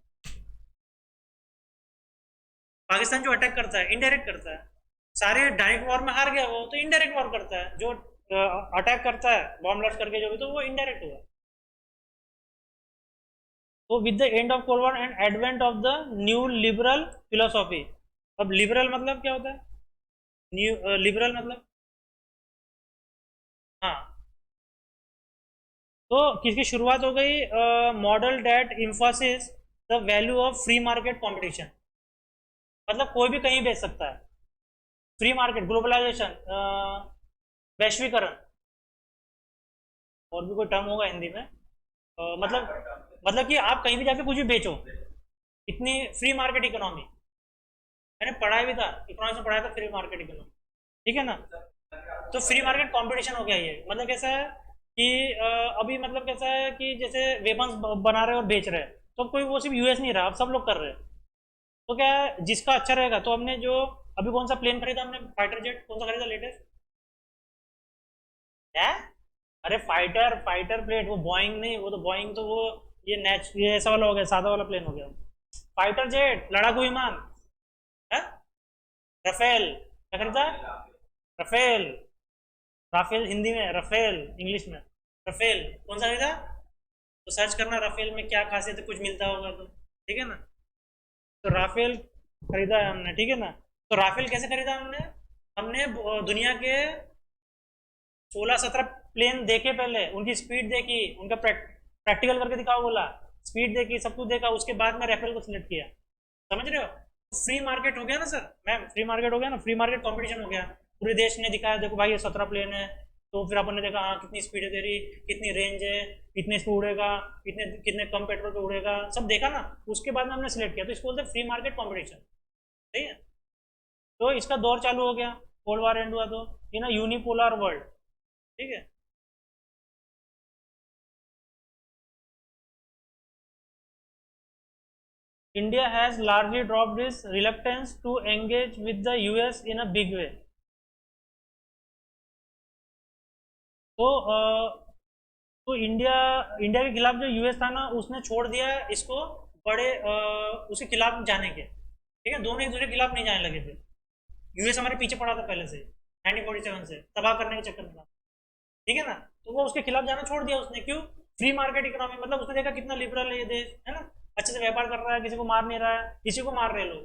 पाकिस्तान जो अटैक करता है इनडायरेक्ट करता है, सारे डायरेक्ट वॉर में हार गया वो, तो इनडायरेक्ट वॉर करता है। जो अटैक करता है बॉम्ब ब्लास्ट करके जो भी, तो वो इनडायरेक्ट हुआ। तो with the end of cold war and advent of the new liberal philosophy. अब लिबरल मतलब क्या होता है, न्यू लिबरल मतलब, हाँ, तो किसकी शुरुआत हो गई, model that emphasis the value of free market competition. मतलब कोई भी कहीं बेच सकता है, फ्री मार्केट, ग्लोबलाइजेशन, वैश्वीकरण, और भी कोई टर्म होगा हिंदी में, मतलब कि आप कहीं भी जाके कुछ भी बेचो, इतनी फ्री मार्केट इकोनॉमी। मैंने पढ़ाया भी था, इकोनॉमिक्स में पढ़ाया था, फ्री मार्केट इकोनॉमी, ठीक है ना। तो फ्री मार्केट कंपटीशन हो गया ये, मतलब कैसा है कि अभी मतलब कैसा है कि जैसे वेपन्स बना रहे और बेच रहे हैं, तो कोई वो सिर्फ यूएस नहीं रहा, अब सब लोग कर रहे हैं। तो क्या है, जिसका अच्छा रहेगा, तो हमने जो अभी कौन सा प्लेन खरीदा हमने, फाइटर जेट कौन सा खरीदा लेटेस्ट, है, अरे फाइटर, फाइटर प्लेट, वो बॉइंग नहीं, वो तो बॉइंग तो वो, ये ऐसा वाला हो गया, सादा वाला प्लेन हो गया। फाइटर जेट, लड़ाकू विमान, है, राफेल, क्या खरीदा, राफेल, राफेल हिंदी में, राफेल इंग्लिश में, राफेल कौन सा खरीदा, तो सर्च करना राफेल में क्या खासियत है, कुछ मिलता होगा तो, ठीक है ना। तो राफेल खरीदा है हमने, ठीक है ना। तो राफेल कैसे खरीदा हमने, हमने दुनिया के 16-17 प्लेन देखे, पहले उनकी स्पीड देखी, उनका प्रैक्टिकल करके दिखाओ बोला, स्पीड देखी, सब कुछ देखा, उसके बाद में राफेल को सिलेक्ट किया। समझ रहे हो? फ्री मार्केट हो गया ना सर मैम, फ्री मार्केट हो गया ना, फ्री मार्केट कंपटीशन हो गया। पूरे देश ने दिखाया देखो भाई ये 17 प्लेन है, तो फिर अपन ने देखा हाँ कितनी स्पीड है तेरी, कितनी रेंज है, कितने पे उड़ेगा, कितने कितने कम पेट्रोल पे उड़ेगा, सब देखा ना। उसके बाद में हमने सिलेक्ट किया, तो इसको बोलते हैं फ्री मार्केट कॉम्पिटिशन। सही है। तो इसका दौर चालू हो गया, कोल्ड वार एंड हुआ तो ये ना यूनिपोलर वर्ल्ड। ठीक है। India has largely dropped its reluctance to engage with the US in a big way. तो तो इंडिया के खिलाफ जो यूएस था ना, उसने छोड़ दिया इसको बड़े उसके खिलाफ जाने के। ठीक है, दोनों एक दूसरे के खिलाफ नहीं जाने लगे थे। यूएस हमारे पीछे पड़ा था पहले से, 1947 से तबाह करने के चक्कर में था। ठीक है ना। तो वो उसके खिलाफ जाना छोड़ दिया उसने, क्यों? फ्री मार्केट इकोनॉमी, मतलब उसने देखा कितना लिबरल है ये देश, है ना, अच्छे से व्यापार कर रहा है, किसी को मार नहीं रहा है, किसी को मार रहे लोग।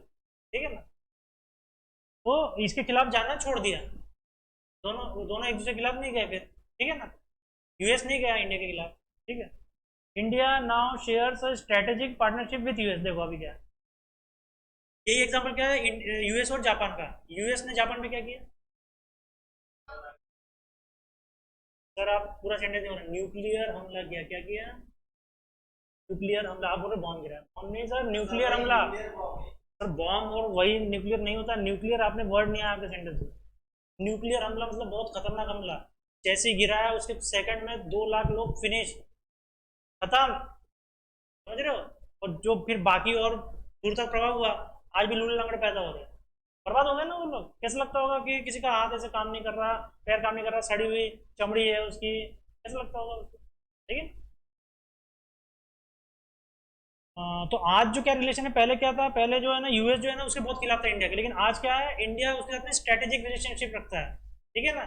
ठीक है ना। तो इसके खिलाफ जाना छोड़ दिया। दोनों दोनों एक दूसरे के खिलाफ नहीं गए फिर। ठीक है ना। यूएस नहीं गया इंडिया के खिलाफ। ठीक है। India now shares a strategic partnership with US. देखो अभी क्या है, यही एग्जांपल क्या है यूएस और जापान का। यूएस ने जापान पे क्या किया? सर आप पूरा सेंटेंस नहीं हो रहा, न्यूक्लियर हमला किया। क्या किया? न्यूक्लियर हमला। आप बोल रहे बॉम्ब गिरा, बॉम्ब नहीं सर, न्यूक्लियर हमला। सर बॉम्ब और वही न्यूक्लियर नहीं होता, न्यूक्लियर आपने वर्ड नहीं आया आपके सेंटेंस में। न्यूक्लियर हमला मतलब बहुत खतरनाक हमला। जैसे ही गिरा है उसके सेकंड में 2 लाख लोग फिनिश, खत्म। समझ रहे हो? और जो फिर बाकी और दूर तक प्रभाव हुआ, आज भी लूले लंगड़े पैदा हो रहे हैं, बर्बाद हो गए ना वो लोग। कैसा लगता होगा कि किसी का हाथ ऐसे काम नहीं कर रहा, पैर काम नहीं कर रहा, सड़ी हुई चमड़ी है उसकी, कैसा लगता होगा उसको? ठीक है। तो आज जो क्या रिलेशन है, पहले क्या था, पहले जो है ना यूएस जो है ना उसके बहुत खिलाफ था इंडिया के, लेकिन आज क्या है, इंडिया उसके साथ में स्ट्रेटेजिक रिलेशनशिप रखता है। ठीक है ना।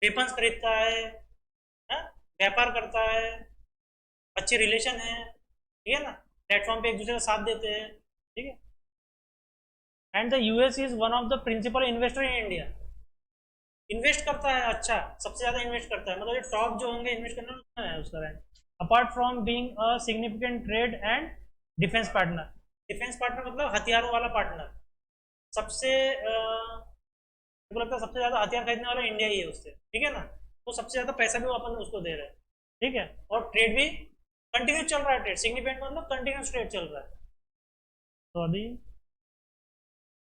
वेपन्स खरीदता है, हाँ? व्यापार करता है, अच्छे रिलेशन है। ठीक है ना। प्लेटफॉर्म पे एक दूसरे का साथ देते हैं। ठीक है। And the US is one of the principal investor in India. Invest करता है, अच्छा सबसे ज्यादा इन्वेस्ट करता है, मतलब ये टॉप जो होंगे इन्वेस्ट करने में उसमें है उसका rank. Apart from being a significant trade and defence partner. Defence partner मतलब हथियारों वाला पार्टनर। सबसे मुझे लगता है सबसे ज्यादा हथियार खरीदने वाला इंडिया ही है उससे। ठीक है ना। तो सबसे ज्यादा पैसा भी वो अपन उसको दे रहे हैं। ठीक है। और ट्रेड भी कंटिन्यूस चल रहा है, ट्रेड सिग्निफिकेंट मतलब कंटिन्यूस ट्रेड चल रहा है। तो अभी